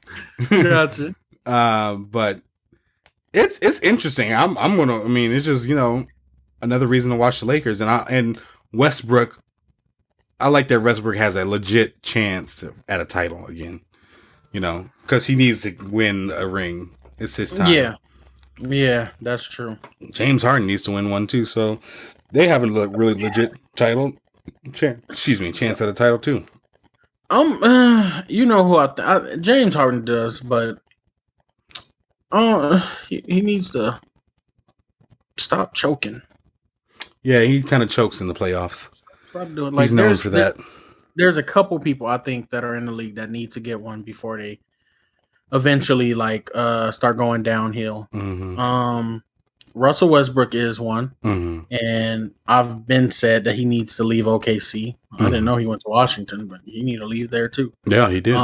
Gotcha. But it's interesting. I'm gonna. I mean, it's just another reason to watch the Lakers and Westbrook. I like that Westbrook has a legit chance at a title again. Because he needs to win a ring. It's his time. Yeah, that's true. James Harden needs to win one too. So they have a really legit title. Chance at a title too. You know who James Harden does, but he needs to stop choking. Yeah, he kind of chokes in the playoffs. Stop doing He's known for that. There's a couple people I think that are in the league that need to get one before they eventually start going downhill. Mm-hmm. Russell Westbrook is one, and I've been said that he needs to leave OKC. I didn't know he went to Washington, but he need to leave there too. Yeah, he did.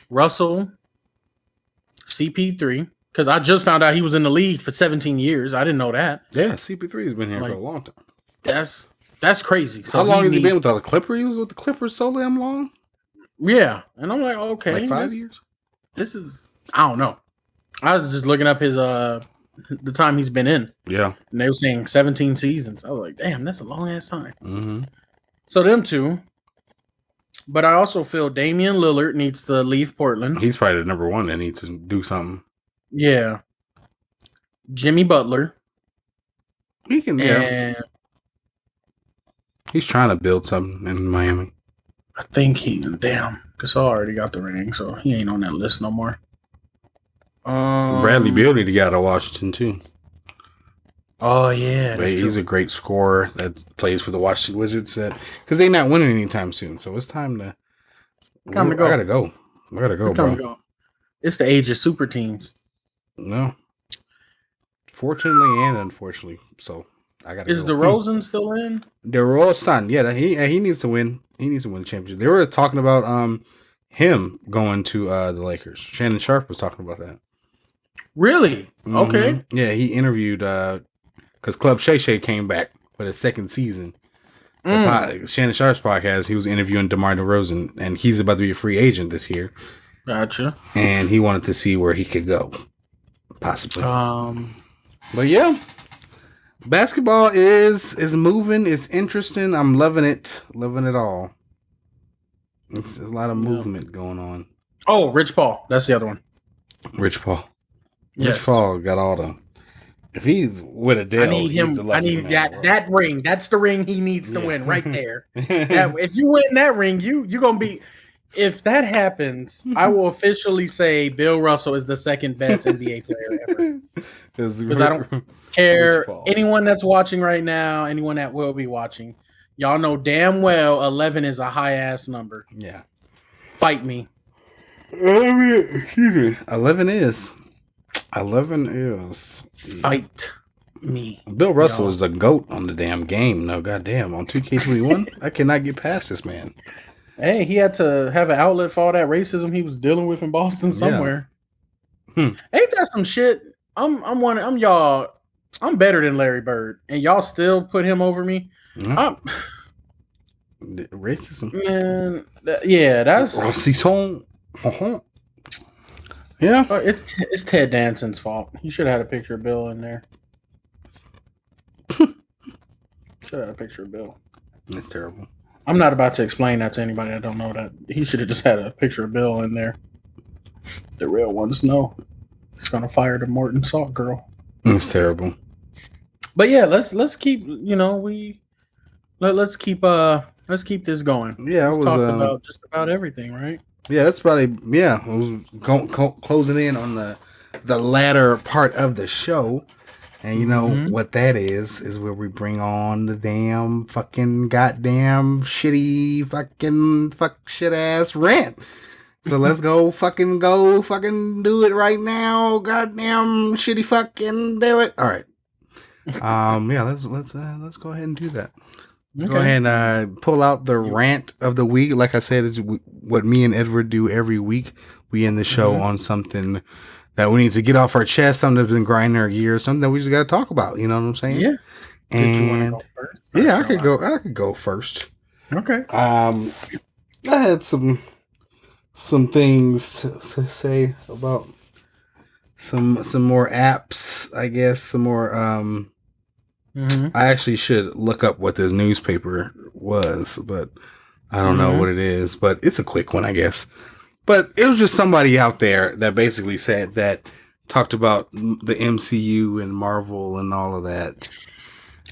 Russell, CP3, because I just found out he was in the league for 17 years. I didn't know that. Yeah, CP3 has been here for a long time. That's crazy. So how long has he been with the Clippers? He was with the Clippers so damn long? Yeah, and I'm like, okay, like 5 years. This is I don't know. I was just looking up his the time he's been in. Yeah. And they were saying 17 seasons. I was like, damn, that's a long ass time. Mm-hmm. So them two. But I also feel Damian Lillard needs to leave Portland. He's probably the number one that needs to do something. Yeah. Jimmy Butler. He can, he's trying to build something in Miami. I think Gasol already got the ring, so he ain't on that list no more. Bradley Beal got out of Washington too. Oh yeah, he's a great scorer that plays for the Washington Wizards. Because they're not winning anytime soon, so it's time to go. I gotta go, bro. It's the age of super teams. No, fortunately and unfortunately, so I gotta. Is DeRozan still in? DeRozan, yeah, he needs to win. He needs to win the championship. They were talking about him going to the Lakers. Shannon Sharp was talking about that. Really? Mm-hmm. Okay. Yeah, he interviewed because Club Shay Shay came back for the second season. Shannon Sharp's podcast, he was interviewing DeMar DeRozan, and he's about to be a free agent this year. Gotcha. And he wanted to see where he could go, possibly. But yeah, basketball is moving. It's interesting. I'm loving it all. It's a lot of movement going on. Oh, Rich Paul. That's the other one. Rich Paul. Yes. Rich Paul got all the. If he's with Adele, I need him. I need that ring. That's the ring he needs to win right there. If you win that ring, you gonna be. If that happens, I will officially say Bill Russell is the second best NBA player ever. Because I don't care anyone that's watching right now, anyone that will be watching. Y'all know damn well 11 is a high ass number. Yeah. Fight me. 11 is. Fight me. Bill Russell is a GOAT on the damn game. No, goddamn. On 2K21, I cannot get past this man. Hey, he had to have an outlet for all that racism he was dealing with in Boston somewhere. Yeah. Ain't that some shit? I'm better than Larry Bird, and y'all still put him over me. Racism, man. Yeah, that's racism. Yeah, it's Ted Danson's fault. He should have had a picture of Bill in there. Should have had a picture of Bill. That's terrible. I'm not about to explain that to anybody that don't know that. He should have just had a picture of Bill in there. The real ones know. He's gonna fire the Morton Salt girl. That's terrible. But yeah, let's keep let's keep this going. Yeah, I was talking about just about everything, right? Yeah, that's probably I was closing in on the latter part of the show. And you know what that is where we bring on the damn fucking goddamn shitty fuck shit ass rant. So let's go fucking do it right now. Goddamn shitty fucking do it. All right. Yeah, let's go ahead and do that. Okay. Go ahead and pull out the rant of the week. Like I said, it's what me and Edward do every week. We end the show on something that we need to get off our chest, something that's been grinding our gears, something that we just got to talk about. You know what I'm saying? Yeah. And go first? Yeah, I could go first. Okay. I had some things to say about some more apps, I guess, some more I actually should look up what this newspaper was, but I don't know what it is, but it's a quick one, I guess. But it was just somebody out there that basically said that, talked about the MCU and Marvel and all of that.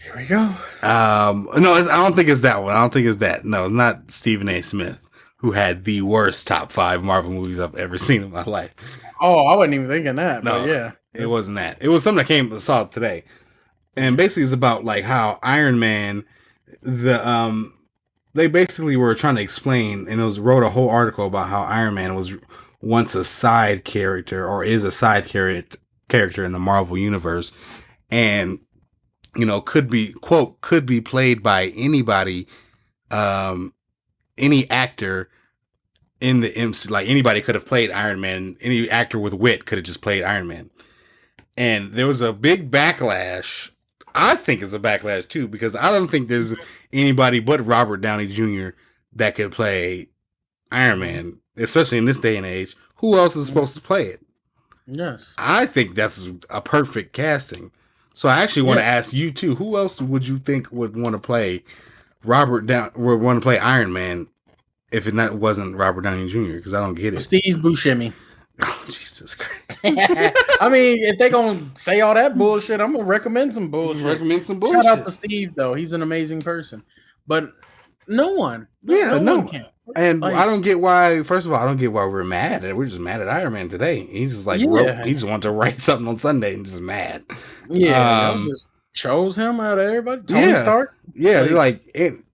Here we go. No, I don't think it's that one. I don't think it's that. No, it's not Stephen A. Smith, who had the worst top 5 Marvel movies I've ever seen in my life. Oh, I wasn't even thinking that. No, but yeah. It wasn't that. It was something I saw today. And basically it's about like how Iron Man, they basically were trying to explain, and wrote a whole article about how Iron Man was once a side character, or is a side character in the Marvel universe, and could be played by anybody, any actor in the MC. Like anybody could have played Iron Man. Any actor with wit could have just played Iron Man. And there was a big backlash. I think it's a backlash too, because I don't think there's anybody but Robert Downey Jr. that could play Iron Man, especially in this day and age. Who else is supposed to play it? Yes. I think that's a perfect casting. So I actually want to ask you too, who else would you think would want to play Iron Man if it wasn't Robert Downey Jr.? Because I don't get it. Steve Buscemi. Oh, Jesus Christ. I mean, if they're going to say all that bullshit, I'm going to recommend some bullshit. Shout out to Steve, though. He's an amazing person. But no one. No one can. And I don't get why, first of all, I don't get why we're mad. We're just mad at Iron Man today. He's just like, he just wanted to write something on Sunday and just mad. Yeah. Just chose him out of everybody. Tony Stark. Yeah.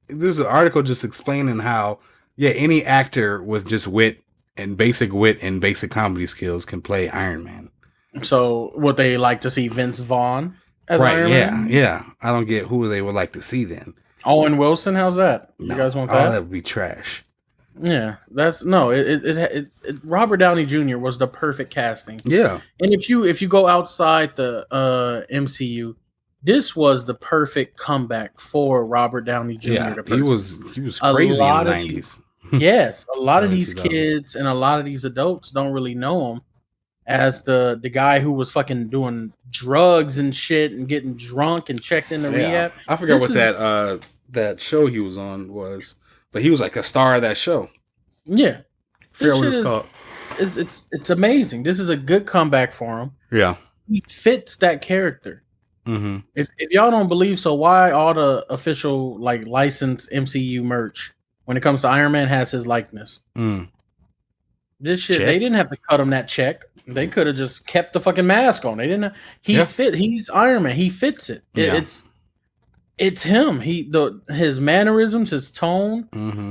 There's an article just explaining how, any actor with just wit and basic comedy skills can play Iron Man. So would they like to see Vince Vaughn as Iron Man? Yeah. I don't get who they would like to see then. Owen Wilson, how's that? You guys want that? Oh, that would be trash. Yeah, Robert Downey Jr. was the perfect casting. Yeah. And if you go outside the MCU, this was the perfect comeback for Robert Downey Jr. Yeah, he was crazy in the 90s. Yes, a lot of these kids and a lot of these adults don't really know him as the guy who was fucking doing drugs and shit and getting drunk and checked into rehab. I forgot that show he was on was, but he was like a star of that show. Yeah, This shit is called. It's amazing. This is a good comeback for him. Yeah, he fits that character. Mm-hmm. If y'all don't believe so, why all the official licensed MCU merch when it comes to Iron Man has his likeness? This shit, they didn't have to cut him that check. They could have just kept the fucking mask on. They didn't. He's Iron Man. He fits it. It's him. His mannerisms, his tone,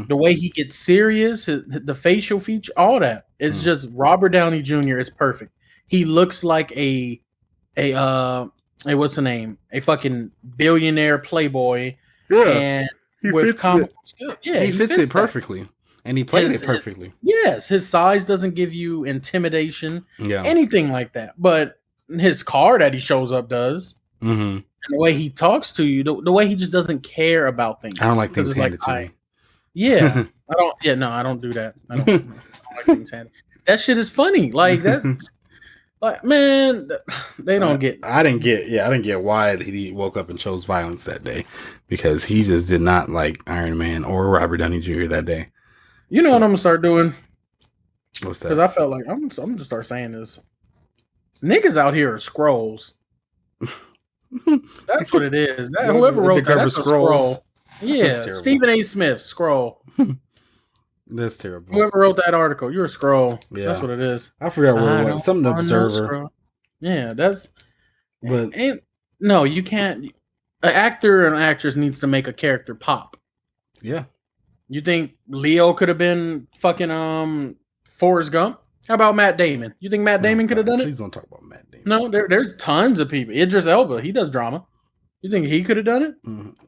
the way he gets serious, the facial feature, all that. It's just Robert Downey Jr. is perfect. He looks like a what's the name? A fucking billionaire playboy. Yeah, and he fits it. Yeah, he fits it perfectly. And he played it perfectly. Yes, his size doesn't give you intimidation, anything like that. But his car that he shows up does. And the way he talks to you, the way he just doesn't care about things. I don't like things handed to me. Yeah, I don't. Yeah, no, I don't do that. I don't like things handed. That shit is funny. Like that. Like, man, they don't get. I didn't get why he woke up and chose violence that day, because he just did not like Iron Man or Robert Downey Jr. that day. You know what I'm gonna start doing? What's that? Because I felt like I'm gonna start saying this. Niggas out here are scrolls. That's what it is. Whoever wrote that, that's a scroll. Yeah, Stephen A. Smith, scroll. That's terrible. Whoever wrote that article, you're a scroll. Yeah. That's what it is. I forgot what it was. Something Observer. Yeah, that's. But and No, you can't. An actor or an actress needs to make a character pop. Yeah. You think Leo could have been fucking Forrest Gump? How about Matt Damon? You think Matt Damon could have done it? Please don't talk about Matt Damon. No, there's tons of people. Idris Elba, he does drama. You think he could have done it?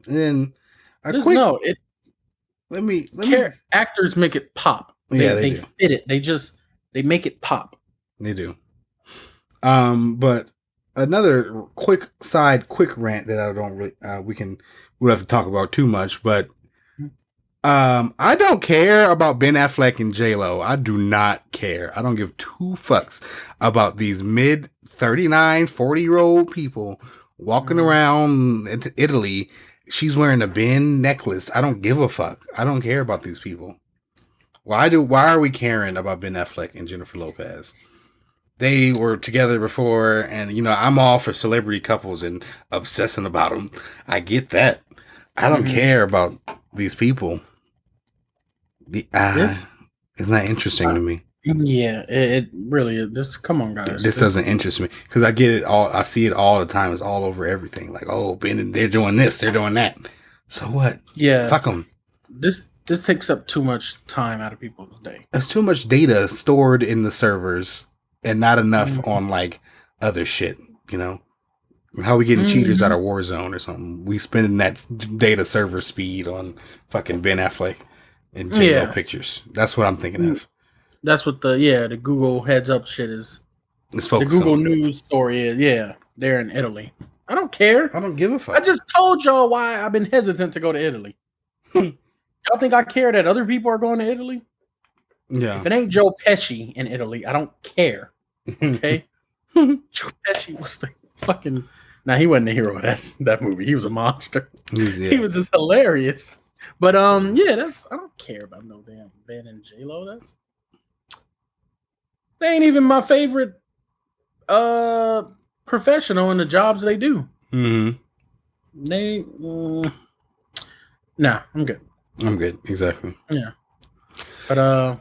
And let me actors make it pop. They fit it. They make it pop. They do. But another quick rant that I don't really we don't have to talk about too much, but I don't care about Ben Affleck and J-Lo. I do not care. I don't give two fucks about these mid 39, 40-year-old people walking around Italy. She's wearing a Ben necklace. I don't give a fuck. I don't care about these people. Why are we caring about Ben Affleck and Jennifer Lopez? They were together before, and I'm all for celebrity couples and obsessing about them. I get that. I don't care about these people. It's not interesting to me. Yeah, it really is. Come on, guys. This doesn't interest me because I get it all. I see it all the time. It's all over everything. Like, oh, Ben, they're doing this, they're doing that. So what? Yeah, fuck them. This takes up too much time out of people's day. There's too much data stored in the servers and not enough on like other shit. How are we getting cheaters out of Warzone or something? We spending that data server speed on fucking Ben Affleck and J-Lo pictures. That's what I'm thinking of. That's what the Google heads up shit is. It's the Google News story is. Yeah, they're in Italy. I don't care. I don't give a fuck. I just told y'all why I've been hesitant to go to Italy. Y'all think I care that other people are going to Italy? Yeah. If it ain't Joe Pesci in Italy, I don't care. Okay? Joe Pesci was the fucking... Nah, he wasn't the hero of that movie. He was a monster. He was just hilarious. But I don't care about no damn Ben and J-Lo. They ain't even my favorite professional in the jobs they do. Nah, I'm good. I'm good. Exactly. Yeah. But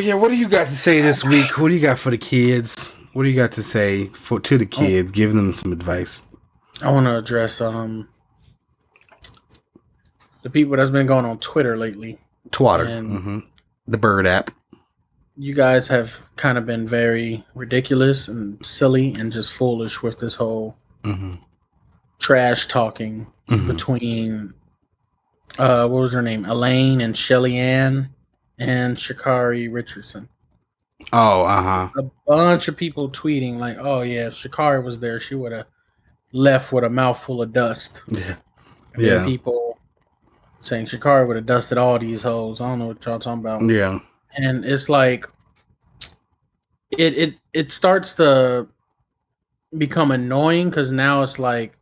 yeah, what do you got to say this week? What do you got for the kids? What do you got to say to the kids? Give them some advice. I want to address the people that's been going on Twitter lately. Twitter. The Bird app. You guys have kind of been very ridiculous and silly and just foolish with this whole trash talking between what was her name? Elaine and Shelly Ann and Sha'Carri Richardson. Oh, A bunch of people tweeting like, "Oh yeah, if Sha'Carri was there, she would have left with a mouthful of dust." Yeah. People saying Sha'Carri would have dusted all these hoes. I don't know what y'all talking about. Yeah. And it's like it starts to become annoying because now it's like,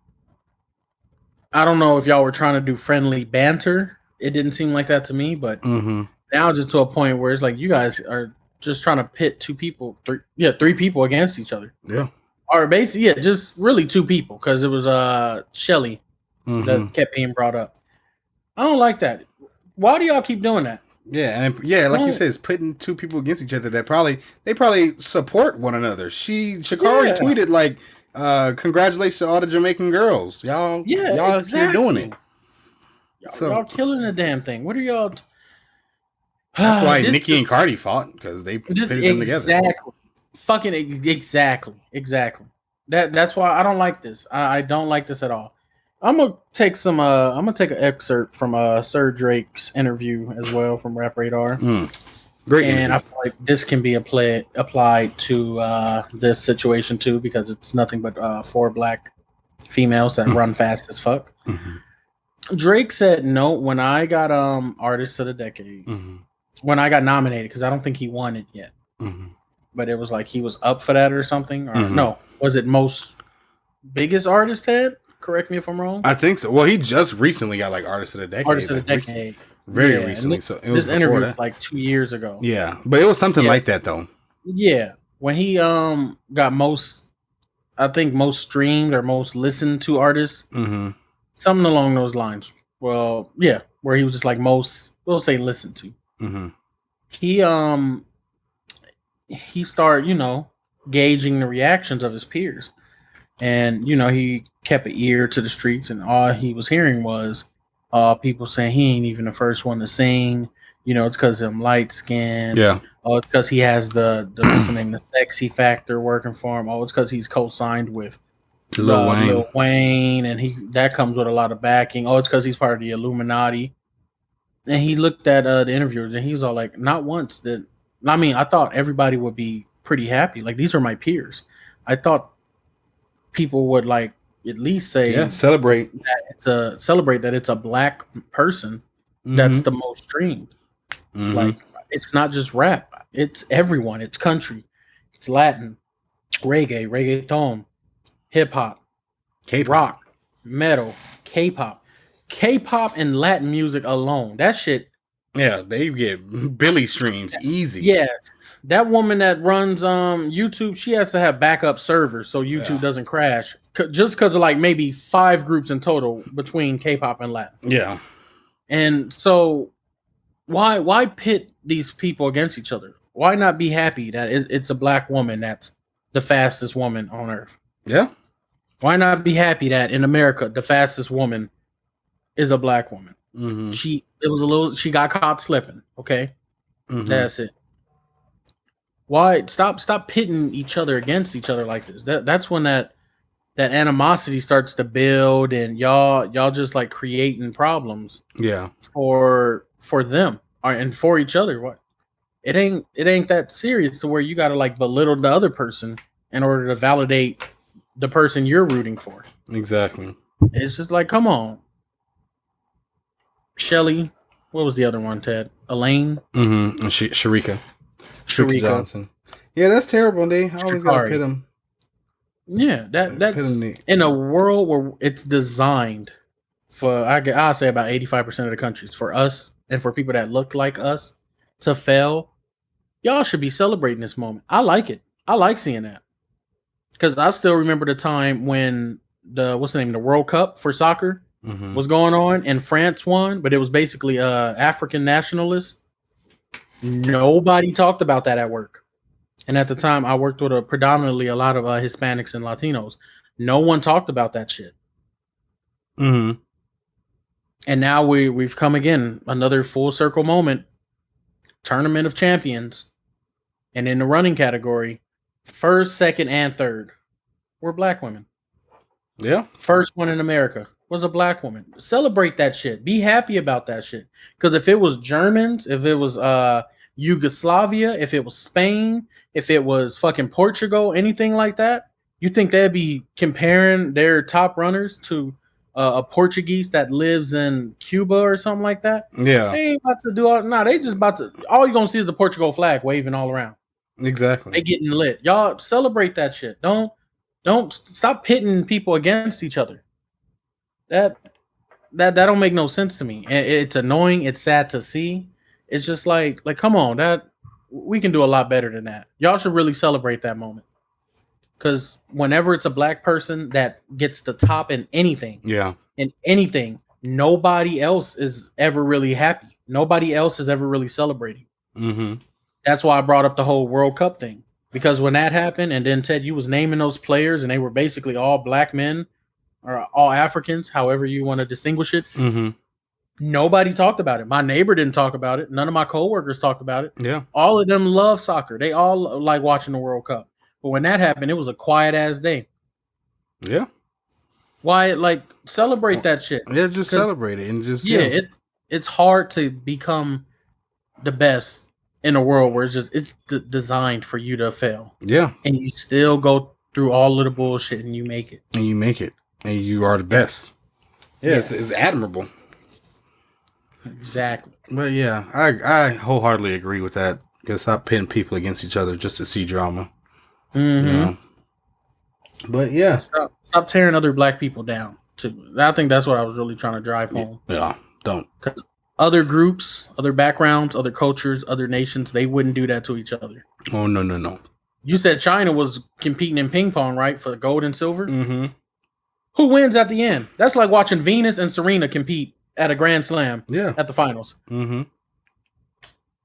I don't know if y'all were trying to do friendly banter. It didn't seem like that to me, but now just to a point where it's like you guys are just trying to pit three people against each other. Yeah. Or basically, just really two people because it was Shelly that kept being brought up. I don't like that. Why do y'all keep doing that? Yeah, and like you said, it's putting two people against each other that they probably support one another. Sha'Carri tweeted like, "Congratulations to all the Jamaican girls, y'all exactly. You're doing it. Y'all killing the damn thing. What are y'all?" That's why Nicki and Cardi fought because they pitted them together. Exactly. That's why I don't like this. I don't like this at all. I'm gonna take an excerpt from Sir Drake's interview as well from Rap Radar. Great, and I feel like this can be applied to this situation too because it's nothing but 4 black females that run fast as fuck. Drake said no when I got Artist of the Decade when I got nominated because I don't think he won it yet, but it was like he was up for that or something or no, was it most biggest artist head? Correct me if I'm wrong. I think so. Well, he just recently got like Artist of the Decade. Artist of the Decade. Very recently. So it was this interview was like 2 years ago. Yeah. But it was something like that though. Yeah. When he got most streamed or most listened to artists. Something along those lines. Well, yeah. Where he was just like we'll say listened to. He started, gauging the reactions of his peers. And, he kept an ear to the streets, and all he was hearing was people saying he ain't even the first one to sing. It's because I'm light skinned. Yeah. Oh, it's because he has the what's the name, the sexy factor working for him. Oh, it's because he's co-signed with Lil Wayne, and that comes with a lot of backing. Oh, it's because he's part of the Illuminati. And he looked at the interviewers, and he was all like, "Not once did." I mean, I thought everybody would be pretty happy. Like, these are my peers. I thought people would like at least say, celebrate that it's a black person that's the most streamed. Like, it's not just rap; it's everyone. It's country, it's Latin, reggaeton, hip hop, rock, metal, K-pop and Latin music alone. That shit. Yeah, they get Billy streams easy. Yes, that woman that runs YouTube, she has to have backup servers so YouTube doesn't crash. Just because of like maybe 5 groups in total between K-pop and Latin. Yeah, and so why pit these people against each other? Why not be happy that it's a black woman that's the fastest woman on earth? Yeah. Why not be happy that in America the fastest woman is a black woman? She got caught slipping. Okay, that's it. Why stop pitting each other against each other like this? That's when that animosity starts to build, and y'all just like creating problems. Yeah, for them and for each other. What? It ain't that serious to where you got to like belittle the other person in order to validate the person you're rooting for. Exactly. It's just like, come on. Shelly, what was the other one, Ted? Elaine? Sharika Johnson. Yeah, that's terrible. They always gotta pit them. Yeah, that's in a world where it's designed for, I'll say about 85% of the countries, for us and for people that look like us to fail. Y'all should be celebrating this moment. I like it. I like seeing that. Because I still remember the time when the World Cup for soccer was going on, and France won, but it was basically African nationalists. Nobody talked about that at work. And at the time, I worked with predominantly a lot of Hispanics and Latinos. No one talked about that shit. And now we've come again, another full circle moment, Tournament of Champions, and in the running category, first, second, and third were black women. Yeah, first one in America was a black woman. Celebrate that shit. Be happy about that shit. Because if it was Germans, if it was Yugoslavia, if it was Spain, if it was fucking Portugal, anything like that, you think they'd be comparing their top runners to a Portuguese that lives in Cuba or something like that? Yeah. They ain't about to do all. Nah, they just about to. All you're going to see is the Portugal flag waving all around. Exactly. They getting lit. Y'all celebrate that shit. Don't stop pitting people against each other. That don't make no sense to me. It's annoying. It's sad to see. It's just like come on, that we can do a lot better than that. Y'all should really celebrate that moment. Because whenever it's a black person that gets the top in anything, nobody else is ever really happy. Nobody else is ever really celebrating. That's why I brought up the whole World Cup thing. Because when that happened, and then Ted, you was naming those players, and they were basically all black men or all Africans, however you want to distinguish it. Nobody talked about it. My neighbor didn't talk about it. None of my coworkers talked about it. Yeah. All of them love soccer. They all like watching the World Cup. But when that happened, it was a quiet ass day. Yeah. Why, celebrate that shit. Yeah, just celebrate it and just it's hard to become the best in a world where it's designed for you to fail. Yeah. And you still go through all of the bullshit and you make it. And you are the best. Yeah, it's admirable. Exactly. But yeah, I wholeheartedly agree with that. Because stop pitting people against each other just to see drama. But yeah, stop tearing other black people down too. I think that's what I was really trying to drive home. Yeah, don't. Because other groups, other backgrounds, other cultures, other nations, they wouldn't do that to each other. Oh no. You said China was competing in ping pong, right, for gold and silver. Who wins at the end? That's like watching Venus and Serena compete at a Grand Slam. At the finals.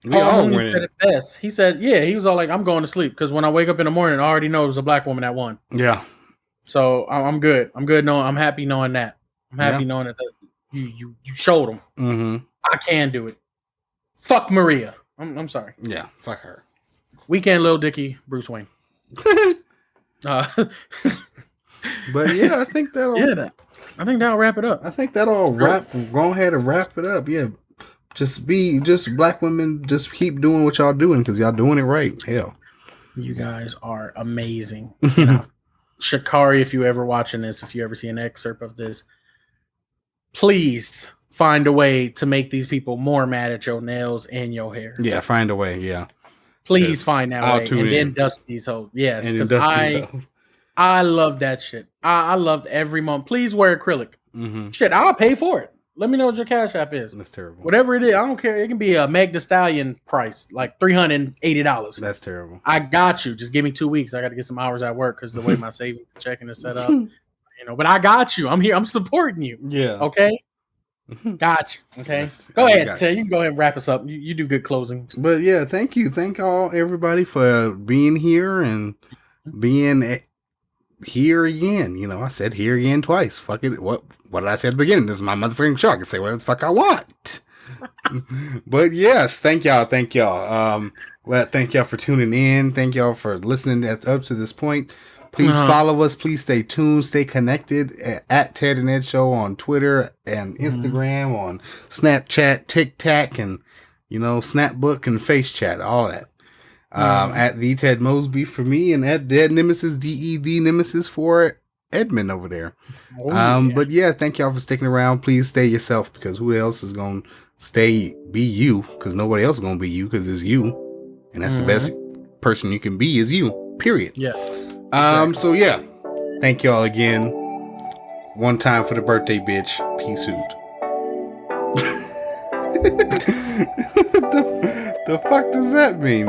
We all Mooney winning. said it best. He said, he was all like, I'm going to sleep because when I wake up in the morning, I already know it was a black woman that won. Yeah. So I'm good. I'm happy knowing that. I'm happy knowing that you showed them. Mm-hmm. I can do it. Fuck Maria. I'm sorry. Yeah, fuck her. Weekend Lil Dicky, Bruce Wayne. But yeah, I think that'll wrap it up. I think that'll go ahead and wrap it up. Yeah. Just black women, just keep doing what y'all doing because y'all doing it right. Hell. You guys are amazing. Shakari, if you ever watching this, if you ever see an excerpt of this, please find a way to make these people more mad at your nails and your hair. Yeah, find a way. Yeah. Please find that way and then dust these hoes. Yes, because I love that shit. I loved every month. Please wear acrylic. Mm-hmm. Shit, I'll pay for it. Let me know what your Cash App is. That's terrible. Whatever it is, I don't care. It can be a Meg Thee Stallion price, like $380. That's terrible. I got you. Just give me 2 weeks. I got to get some hours at work because the way my savings checking is set up. But I got you. I'm here. I'm supporting you. Yeah. Okay. Got you. Okay. Go ahead, Ted. You can go ahead and wrap us up. You do good closings. But yeah, thank you. Thank everybody for being here and being here again. I said here again twice. Fuck it. What did I say at the beginning? This is my motherfucking show. I can say whatever the fuck I want. But yes, thank y'all. Thank y'all. Thank y'all for tuning in. Thank y'all for listening up to this point. Please follow us. Please stay tuned. Stay connected at Ted and Ed Show on Twitter and Instagram, on Snapchat, TikTok, and Snapbook and Face Chat, all that. At the Ted Mosby for me, and at Dead Nemesis, DED Nemesis for Edmund over there. But yeah, thank y'all for sticking around. Please stay yourself, because who else is going to be you? Because nobody else is going to be you, because it's you. And that's the best person you can be is you, period. Yeah. So yeah, thank y'all again. One time for the birthday bitch. Peace out. The fuck does that mean?